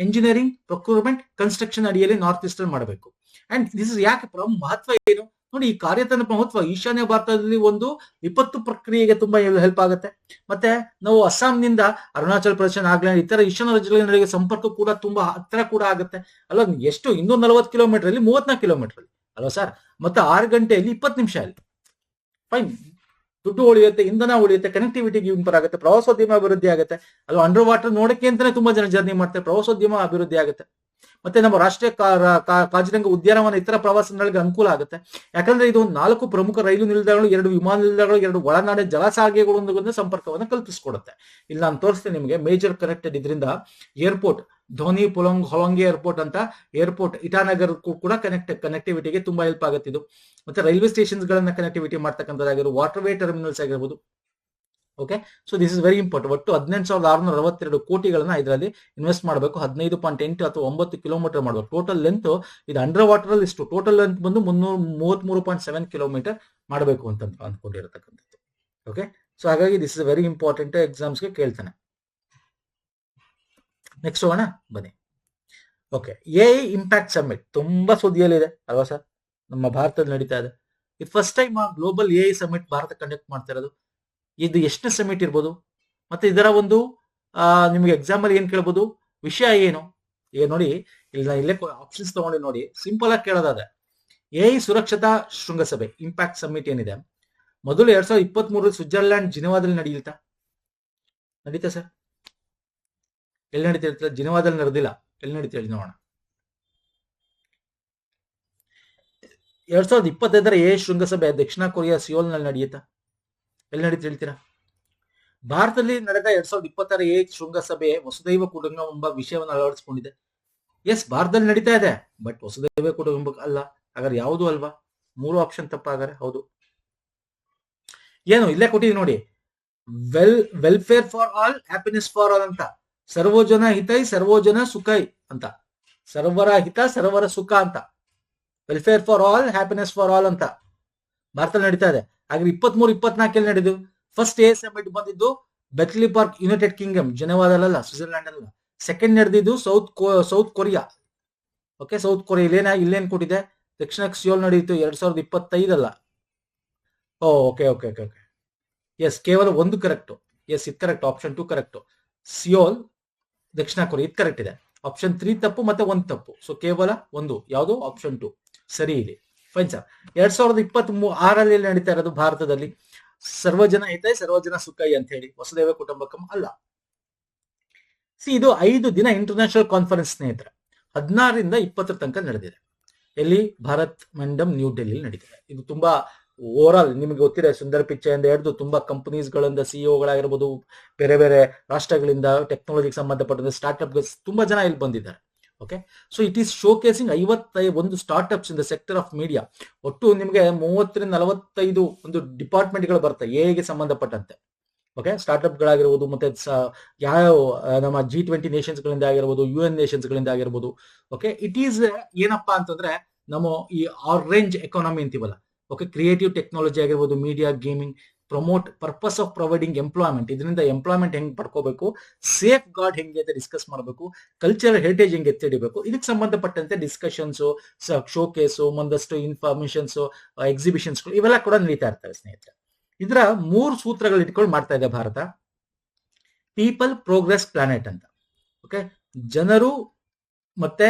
ಎಂಜಿನಿಯರಿಂಗ್, ಪ್ರೊಕ್ಯೂರ್ಮೆಂಟ್, ಕನ್ಸ್ಟ್ರಕ್ಷನ್ ಅಡಿಯಲ್ಲಿ ನಾರ್ತ್ ಈಸ್ಟ್ ಅಲ್ಲಿ ಮಾಡಬೇಕು. ಅಂಡ್ ದಿಸ್ ಇಸ್ ಯಾಕೆ ಮಹತ್ವ ಏನು ನೋಡಿ, ಈ ಕಾರ್ಯತಂತ್ರ ಮಹತ್ವ ಈಶಾನ್ಯ ಭಾರತದಲ್ಲಿ ಒಂದು ವಿಪತ್ತು ಪ್ರಕ್ರಿಯೆಗೆ ತುಂಬಾ ಹೆಲ್ಪ್ ಆಗುತ್ತೆ. ಮತ್ತೆ ನಾವು ಅಸ್ಸಾಂನಿಂದ ಅರುಣಾಚಲ್ ಪ್ರದೇಶ, ನಾಗಾಲ್ಯಾಂಡ್ ಇತರ ಈಶಾನ್ಯ ರಾಜ್ಯಗಳ ನಡುವೆ ಸಂಪರ್ಕ ಕೂಡ ತುಂಬಾ ಹತ್ತಿರ ಕೂಡ ಆಗುತ್ತೆ ಅಲ್ವಾ? ಎಷ್ಟು 240 ಕಿಲೋಮೀಟರ್ ಅಲ್ಲಿ 34 ಕಿಲೋಮೀಟರ್ ಅಲ್ಲಿ ಅಲ್ವಾ ಸರ್? ಮತ್ತೆ 6 ಗಂಟೆಯಲ್ಲಿ 20 ನಿಮಿಷ ಅಲ್ಲಿ. ಫೈನ್, ದುಡ್ಡು ಉಳಿಯುತ್ತೆ, ಇಂಧನ ಉಳಿಯುತ್ತೆ, ಕನೆಕ್ಟಿವಿಟಿಗೆ ಇಂಪ್ರೂವ್ ಆಗುತ್ತೆ, ಪ್ರವಾಸೋದ್ಯಮ ಅಭಿವೃದ್ಧಿ ಆಗುತ್ತೆ ಅಲ್ವಾ? ಅಂಡರ್ ವಾಟರ್ ನೋಡಕ್ಕೆ ಅಂತಾನೆ ತುಂಬಾ ಜನ ಜರ್ನಿ ಮಾಡ್ತಾರೆ, ಪ್ರವಾಸೋದ್ಯಮ ಅಭಿವೃದ್ಧಿ ಆಗುತ್ತೆ. ಮತ್ತೆ ನಮ್ಮ ರಾಷ್ಟ್ರೀಯ ಕಾಜಿರಂಗ ಉದ್ಯಾನವನ ಇತರ ಪ್ರವಾಸಗಳಿಗೆ ಅನುಕೂಲ ಆಗುತ್ತೆ. ಯಾಕಂದ್ರೆ ಇದು 4 ಪ್ರಮುಖ ರೈಲು ನಿಲ್ದಾಣಗಳು, 2 ವಿಮಾನ ನಿಲ್ದಾಣಗಳು, 2 ಒಳನಾಡಿನ ಜಲಸಾರಿಗೆಗಳೊಂದಿಗೆ ಸಂಪರ್ಕವನ್ನು ಕಲ್ಪಿಸಿಕೊಡುತ್ತೆ. ಇಲ್ಲಿ ನಾನು ತೋರಿಸ್ತೇನೆ ನಿಮಗೆ. ಮೇಜರ್ ಕನೆಕ್ಟೆಡ್ ಇದರಿಂದ ಏರ್ಪೋರ್ಟ್ ಧೋನಿ ಪುಲಂಗ್ ಹೊಲಂಗಿ ಏರ್ಪೋರ್ಟ್ ಅಂತ ಏರ್ಪೋರ್ಟ್ ಇಟಾನಗರ್ ಕೂಡ ಕನೆಕ್ಟಿವಿಟಿಗೆ ತುಂಬಾ ಹೆಲ್ಪ್ ಆಗುತ್ತೆ ಇದು. ಮತ್ತೆ ರೈಲ್ವೆ ಸ್ಟೇಷನ್ಸ್ ಗಳನ್ನ ಕನೆಕ್ಟಿವಿಟಿ ಮಾಡ್ತಕ್ಕಂಥದ್ದಾಗಿರ್ಬೋದು, ವಾಟರ್ ವೇ ಟರ್ಮಿನಲ್ಸ್ ಆಗಿರ್ಬೋದು. Okay, so this is very important. ಒಟ್ಟು 18,662 ಕೋಟಿಗಳನ್ನ ಇದರಲ್ಲಿ ಇನ್ವೆಸ್ಟ್ ಮಾಡಬೇಕು. 15.8 ಅಥವಾ 9 ಕಿಲೋಮೀಟರ್ ಮಾಡಬೇಕು. ಟೋಟಲ್ ಲೆಂತ್ ಇದು ಅಂಡರ್ ವಾಟರ್ ಅಲ್ಲಿ ಇಷ್ಟು. ಟೋಟಲ್ ಲೆಂತ್ ಬಂದು 333.7 ಕಿಲೋಮೀಟರ್ ಮಾಡಬೇಕು ಅಂತ ಅಂದ್ಕೊಂಡಿರತಕ್ಕಂಥದ್ದು. ಓಕೆ, ಸೊ ಹಾಗಾಗಿ ದಿಸ್ ಇಸ್ ವೆರಿ ಇಂಪಾರ್ಟೆಂಟ್, ಎಕ್ಸಾಮ್ಸ್ಗೆ ಕೇಳ್ತಾನೆ. ನೆಕ್ಸ್ಟ್ ಹೋಗೋಣ ಬನ್ನಿ. ಓಕೆ, AI ಇಂಪ್ಯಾಕ್ಟ್ ಸಮ್ಮಿಟ್ ತುಂಬಾ ಸುದ್ದಿಯಲ್ಲಿದೆ ಅಲ್ವಾ ಸರ್? ನಮ್ಮ ಭಾರತದಲ್ಲಿ ನಡೀತಾ ಇದೆ. ಇದು first time global AI summit Bharat conduct ಮಾಡ್ತಾ ಇರೋದು. ಇದು ಎಷ್ಟನೇ ಸಮಿಟ್ ಇರ್ಬೋದು? ಮತ್ತೆ ಇದರ ಒಂದು ನಿಮಗೆ ಎಕ್ಸಾಮ್ ಅಲ್ಲಿ ಏನ್ ಕೇಳ್ಬೋದು, ವಿಷಯ ಏನು? ಈಗ ನೋಡಿ, ಇಲ್ಲೇ ಆಪ್ಷನ್ಸ್ ತಗೊಂಡು ನೋಡಿ, ಸಿಂಪಲ್ ಆಗಿ ಕೇಳೋದಾದ್ರೆ AI ಸುರಕ್ಷತಾ ಶೃಂಗಸಭೆ ಇಂಪ್ಯಾಕ್ಟ್ ಸಮಿಟ್ ಏನಿದೆ, ಮೊದಲು 2023 ಸ್ವಿಟ್ಜರ್ಲ್ಯಾಂಡ್ ಜಿನೆವಾದಲ್ಲಿ ನಡೀತಾ ಸರ್? ಎಲ್ಲಿ ನಡೀತಾ? ಜಿನೆವಾದಲ್ಲಿ ನಡೆದಿಲ್ಲ. ಎಲ್ಲಿ ನಡೀತಾ ಹೇಳಿ ನೋಡೋಣ. 2025ರ AI ಶೃಂಗಸಭೆ ದಕ್ಷಿಣ ಕೊರಿಯಾ ಸಿಯೋಲ್ ನಲ್ಲಿ ನಡೆಯುತ್ತಾ? ಎಲ್ಲಿ ನಡೀತಾ ಹೇಳ್ತೀರಾ? ಭಾರತದಲ್ಲಿ ನಡೆದ 2026ರ AI ಶೃಂಗಸಭೆ ವಸುದೈವ ಕುಟುಂಬ ಎಂಬ ವಿಷಯವನ್ನು ಅಳವಡಿಸಿಕೊಂಡಿದೆ. ಎಸ್, ಭಾರತದಲ್ಲಿ ನಡೀತಾ ಇದೆ, ಬಟ್ ವಸುದೈವ ಕುಟುಂಬ ಅಲ್ಲ. ಹಾಗಾದ್ರೆ ಯಾವುದು ಅಲ್ವಾ? 3 ಆಪ್ಷನ್ ತಪ್ಪಾಗಾರೆ. ಹೌದು. ಏನು ಇಲ್ಲೇ ಕೊಟ್ಟಿದೆ ನೋಡಿ, welfare for all, happiness for all ಅಂತ. ಸರ್ವೋಜನ ಹಿತೈ ಸರ್ವೋಜನ ಸುಖೈ ಅಂತ. ಸರ್ವರ ಹಿತ ಸರ್ವರ ಸುಖ ಅಂತ. Welfare for all, happiness for all ಅಂತ ಭಾರತದಲ್ಲಿ ನಡೀತಾ ಇದೆ. ಹಾಗೆ 23-24 ನಡೆದು ಫಸ್ಟ್ AI ಸಮಿಟ್ ಬಂದಿದ್ದು ಬೆಟ್ಲಿ ಪಾರ್ಕ್, ಯುನೈಟೆಡ್ ಕಿಂಗ್ಡಮ್, ಜಿನೆವಾದಲ್ಲ, ಸ್ವಿಟ್ಜರ್ಲ್ಯಾಂಡ್ ಅಲ್ಲ. ಸೆಕೆಂಡ್ ನಡೆದಿದ್ದು south Korea. Okay, south Korea ಇಲ್ಲೇನ್ ಕೊಟ್ಟಿದೆ? ದಕ್ಷಿಣ ಸಿಯೋಲ್ ನಡೆಯಿತು 2025 ಅಲ್ಲ. Okay okay okay okay yes, ಕೇವಲ ಒಂದು ಕರೆಕ್ಟ್. ಎಸ್, ಇದು ಕರೆಕ್ಟ್. Option 2 correct. ಸಿಯೋಲ್ ದಕ್ಷಿಣ ಕೊರಿಯಾ ಇದು ಕರೆಕ್ಟ್ ಇದೆ. ಆಪ್ಷನ್ 3 ತಪ್ಪು, ಮತ್ತೆ 1 ತಪ್ಪು. ಸೊ ಕೇವಲ ಒಂದು, ಯಾವುದು? ಆಪ್ಷನ್ 2 ಸರಿ ಇದೆ. Fine sir. 2026ರಲ್ಲಿ ನಡೀತಾ ಇರೋದು ಭಾರತದಲ್ಲಿ ಸರ್ವಜನ ಹಿತೈ ಸರ್ವಜನ ಸುಖೈ ಅಂತ ಹೇಳಿ, ವಸುದೈವ ಕುಟುಂಬಕಂ ಅಲ್ಲ. ಇದು 5 ದಿನ ಇಂಟರ್ನ್ಯಾಷನಲ್ ಕಾನ್ಫರೆನ್ಸ್ ಸ್ನೇಹಿತರೆ, 16ರಿಂದ 20 ತನಕ ನಡೆದಿದೆ. ಎಲ್ಲಿ ಭಾರತ್ ಮಂಡಮ್ ನ್ಯೂ ಡೆಲ್ಲಿ ನಡೀತದೆ. ಇದು ತುಂಬಾ ಓವರ್ ಆಲ್ ನಿಮಗೆ ಗೊತ್ತಿದೆ, ಸುಂದರ್ ಪಿಚ್ಚೆಯಿಂದ ಹಿಡಿದು ತುಂಬಾ ಕಂಪನೀಸ್ಗಳಿಂದ ಸಿಇಒಗಳಾಗಿರ್ಬೋದು, ಬೇರೆ ಬೇರೆ ರಾಷ್ಟ್ರಗಳಿಂದ ಟೆಕ್ನಾಲಜಿಗೆ ಸಂಬಂಧಪಟ್ಟಂತೆ ಸ್ಟಾರ್ಟ್ಅಪ್ ತುಂಬಾ ಜನ ಇಲ್ಲಿ ಬಂದಿದ್ದಾರೆ. Okay, so it is showcasing 51 startups in the sector of media. ಒಟ್ಟು ನಿಮಗೆ 30-45 ಒಂದು ಡಿಪಾರ್ಟ್ಮೆಂಟ್ಗಳು ಬರ್ತವೆ ಎಗೆ ಸಂಬಂಧಪಟ್ಟಂತೆ. ಓಕೆ, ಸ್ಟಾರ್ಟ್ಅಪ್ ಗಳಾಗಿರ್ಬೋದು, ಮತ್ತೆ ಯಾವ ನಮ್ಮ G20 ನೇಷನ್ಸ್ ಗಳಿಂದ ಆಗಿರ್ಬೋದು, UN ನೇಷನ್ಸ್ ಗಳಿಂದ ಆಗಿರ್ಬೋದು. ಓಕೆ, ಇಟ್ ಈಸ್ ಏನಪ್ಪಾ ಅಂತಂದ್ರೆ ನಮ್ಮ ಈ ಆರೆಂಜ್ ಎಕಾನಮಿ ಅಂತೀವಲ್ಲ. ಓಕೆ, ಕ್ರಿಯೇಟಿವ್ ಟೆಕ್ನಾಲಜಿ ಆಗಿರ್ಬೋದು, media, gaming, promote purpose of providing employment. ಇದರಿಂದ ಎಂಪ್ಲಾಯ್ಮೆಂಟ್ ಹೆಂಗ್ ಪಡ್ಕೋಬೇಕು, ಸೇಫ್ ಗಾರ್ಡ್ ಹೆಂಗೆ ಅಂತ ಡಿಸ್ಕಸ್ ಮಾಡಬೇಕು, ಕಲ್ಚರಲ್ ಹೆರಿಟೇಜ್ ಹೆಂಗೆ ಎತ್ತಿಡಬೇಕು, ಇದಕ್ಕೆ ಸಂಬಂಧಪಟ್ಟಂತೆ ಡಿಸ್ಕಷನ್ಸ್, ಶೋಕೇಸು, ಒಂದಷ್ಟು ಇನ್ಫಾರ್ಮೇಶನ್ಸ್, ಎಕ್ಸಿಬಿಷನ್ಸ್ಗಳು ಇವೆಲ್ಲ ಕೂಡ ನಡೀತಾ ಇರ್ತವೆ ಸ್ನೇಹಿತರೆ. ಇದರ 3 ಸೂತ್ರಗಳು ಇಟ್ಕೊಂಡು ಮಾಡ್ತಾ ಇದೆ ಭಾರತ. ಪೀಪಲ್, ಪ್ರೋಗ್ರೆಸ್, ಪ್ಲಾನೆಟ್ ಅಂತ. ಓಕೆ, ಜನರು ಮತ್ತೆ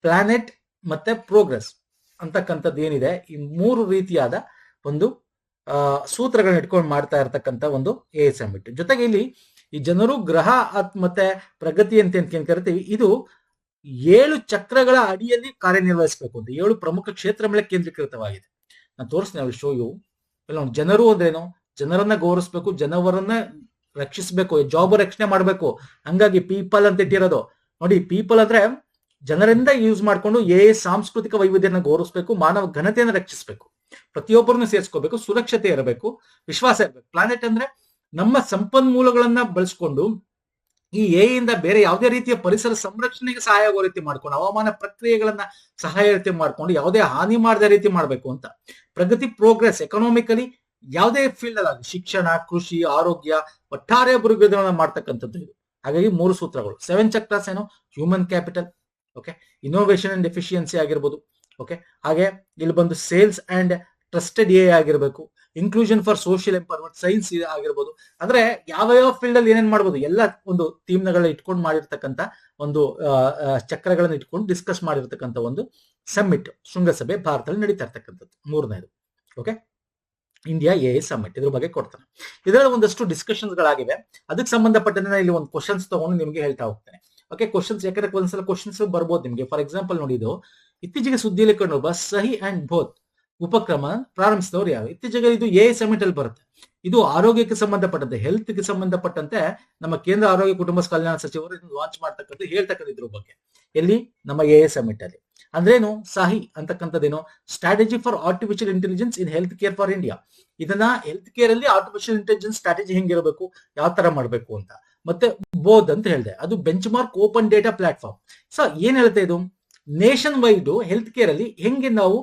ಪ್ಲಾನೆಟ್ ಮತ್ತೆ ಪ್ರೋಗ್ರೆಸ್ ಅಂತಕ್ಕಂಥದ್ದು ಏನಿದೆ, ಈ 3 ರೀತಿಯಾದ ಒಂದು ಸೂತ್ರಗಳನ್ನ ಇಟ್ಕೊಂಡು ಮಾಡ್ತಾ ಇರ್ತಕ್ಕಂಥ ಒಂದು ಎ ಸಮಿಟ್. ಜೊತೆಗೆ ಇಲ್ಲಿ ಈ ಜನರು, ಗ್ರಹ ಮತ್ತೆ ಪ್ರಗತಿ ಅಂತ ಏನ್ ಕರಿತೀವಿ, ಇದು 7 ಚಕ್ರಗಳ ಅಡಿಯಲ್ಲಿ ಕಾರ್ಯನಿರ್ವಹಿಸಬೇಕು ಅಂತ 7 ಪ್ರಮುಖ ಕ್ಷೇತ್ರ ಮೇಲೆ ಕೇಂದ್ರೀಕೃತವಾಗಿದೆ. ನಾನು ತೋರಿಸ್ತೀನಿ ಶೋ ಯು. ಜನರು ಅಂದ್ರೇನು, ಜನರನ್ನ ಗೌರವಿಸ್ಬೇಕು, ಜನವರನ್ನ ರಕ್ಷಿಸಬೇಕು, ಜಾಬ್ ರಕ್ಷಣೆ ಮಾಡಬೇಕು. ಹಂಗಾಗಿ ಪೀಪಲ್ ಅಂತ ಇಟ್ಟಿರೋದು ನೋಡಿ. ಪೀಪಲ್ ಅಂದ್ರೆ ಜನರಿಂದ ಯೂಸ್ ಮಾಡ್ಕೊಂಡು ಸಾಂಸ್ಕೃತಿಕ ವೈವಿಧ್ಯನ ಗೌರವಿಸಬೇಕು, ಮಾನವ ಘನತೆಯನ್ನು ರಕ್ಷಿಸಬೇಕು, ಪ್ರತಿಯೊಬ್ಬರನ್ನು ಸೇರಿಸ್ಕೋಬೇಕು, ಸುರಕ್ಷತೆ ಇರಬೇಕು, ವಿಶ್ವಾಸ ಇರಬೇಕು. ಪ್ಲಾನೆಟ್ ಅಂದ್ರೆ ನಮ್ಮ ಸಂಪನ್ಮೂಲಗಳನ್ನ ಬಳಸ್ಕೊಂಡು ಈ ಇಂದ ಬೇರೆ ಯಾವುದೇ ರೀತಿಯ ಪರಿಸರ ಸಂರಕ್ಷಣೆಗೆ ಸಹಾಯ ಆಗೋ ರೀತಿ ಮಾಡ್ಕೊಂಡು, ಹವಾಮಾನ ಪ್ರಕ್ರಿಯೆಗಳನ್ನ ಸಹಾಯ ರೀತಿ ಮಾಡ್ಕೊಂಡು, ಯಾವುದೇ ಹಾನಿ ಮಾಡದ ರೀತಿ ಮಾಡ್ಬೇಕು ಅಂತ. ಪ್ರಗತಿ, ಪ್ರೋಗ್ರೆಸ್, ಎಕನಾಮಿಕಲಿ ಯಾವುದೇ ಫೀಲ್ಡ್ ಅಲ್ಲಿ ಶಿಕ್ಷಣ, ಕೃಷಿ, ಆರೋಗ್ಯ, ಒಟ್ಟಾರೆ ಅಭಿವೃದ್ಧಿಗಳನ್ನ ಮಾಡ್ತಕ್ಕಂಥದ್ದು ಇದು. ಹಾಗಾಗಿ 3 ಸೂತ್ರಗಳು. 7 ಚಕ್ರಾಸ್ ಏನು, human capital, okay, innovation and efficiency ಆಗಿರ್ಬೋದು. ಓಕೆ, ಹಾಗೆ ಇಲ್ಲಿ ಬಂದು ಸೇಲ್ಸ್ ಅಂಡ್ ಟ್ರಸ್ಟೆಡ್ ಆಗಿರ್ಬೇಕು, inclusion for social empowerment, science ಆಗಿರ್ಬೋದು. ಅಂದ್ರೆ ಯಾವ ಫೀಲ್ಡ್ ಅಲ್ಲಿ ಏನೇನ್ ಮಾಡ್ಬೋದು ಎಲ್ಲ ಒಂದು ಥೀಮ್ಗಳನ್ನ ಇಟ್ಕೊಂಡು ಮಾಡಿರ್ತಕ್ಕಂಥ ಒಂದು ಚಕ್ರಗಳನ್ನ ಇಟ್ಕೊಂಡು ಡಿಸ್ಕಸ್ ಮಾಡಿರ್ತಕ್ಕಂಥ ಒಂದು ಸಮ್ಮಿಟ್, ಶೃಂಗಸಭೆ ಭಾರತದಲ್ಲಿ ನಡೀತಾ ಇರ್ತಕ್ಕಂಥದ್ದು 3ನೇದು. ಓಕೆ, ಇಂಡಿಯಾ ಸಮ್ಮಿಟ್, ಇದ್ರ ಬಗ್ಗೆ ಕೊಡ್ತಾನೆ. ಇದರಲ್ಲಿ ಒಂದಷ್ಟು ಡಿಸ್ಕಷನ್ಸ್ ಗಳಾಗಿವೆ. ಅದಕ್ಕೆ ಸಂಬಂಧಪಟ್ಟಂತೆ ಇಲ್ಲಿ ಒಂದು ಕ್ವಶನ್ಸ್ ತಗೊಂಡು ನಿಮ್ಗೆ ಹೇಳ್ತಾ ಹೋಗ್ತೇನೆ. ಓಕೆ, ಕ್ವಶನ್ಸ್ ಯಾಕಂದ್ರೆ ಒಂದ್ಸಲ ಕ್ವಶನ್ಸ್ ಬರ್ಬೋದು ನಿಮ್ಗೆ. ಫಾರ್ ಎಕ್ಸಾಂಪಲ್ ನೋಡಿದ್ದು, ಇತ್ತೀಚೆಗೆ ಸುದ್ದಿಯಲ್ಲಿ ಕಂಡು ಸಹಿ ಅಂಡ್ ಬೋತ್ ಉಪಕ್ರಮ ಪ್ರಾರಂಭಿಸಿದವರು ಯಾರು? ಇತ್ತೀಚೆಗೆ ಇದು ಸಮಿಟ್ ಅಲ್ಲಿ ಬರುತ್ತೆ. ಇದು ಆರೋಗ್ಯಕ್ಕೆ ಸಂಬಂಧಪಟ್ಟಂತೆ, ಹೆಲ್ತ್ ಗೆ ಸಂಬಂಧಪಟ್ಟಂತೆ ನಮ್ಮ ಕೇಂದ್ರ ಆರೋಗ್ಯ ಕುಟುಂಬ ಕಲ್ಯಾಣ ಸಚಿವರು ಲಾಂಚ್ ಮಾಡ್ತಕ್ಕಂಥ ಹೇಳ್ತಕ್ಕಂಥ ಇದ್ರ ಬಗ್ಗೆ ಎಲ್ಲಿ ನಮ್ಮ ಸಮಿಟ್ ಅಲ್ಲಿ. ಅಂದ್ರೇನು ಸಹಿ ಅಂತಕ್ಕಂಥದ್ದೇನು, strategy for artificial intelligence in health care for India. ಇದನ್ನ ಹೆಲ್ತ್ ಕೇರ್ ಅಲ್ಲಿ ಆರ್ಟಿಫಿಷಿಯಲ್ ಇಂಟೆಲಿಜೆನ್ಸ್ ಸ್ಟ್ರಾಟಜಿ ಹೆಂಗಿರಬೇಕು, ಯಾವ ತರ ಮಾಡಬೇಕು ಅಂತ. ಮತ್ತೆ ಬೋಧ್ ಅಂತ ಹೇಳಿದೆ, ಅದು benchmark open data platform. So ಏನ್ ಹೇಳ್ತಾ ಇದು, ನೇಷನ್ ವೈಡ್ ಹೆಲ್ತ್ ಕೇರ್ ಅಲ್ಲಿ ಹೆಂಗೆ ನಾವು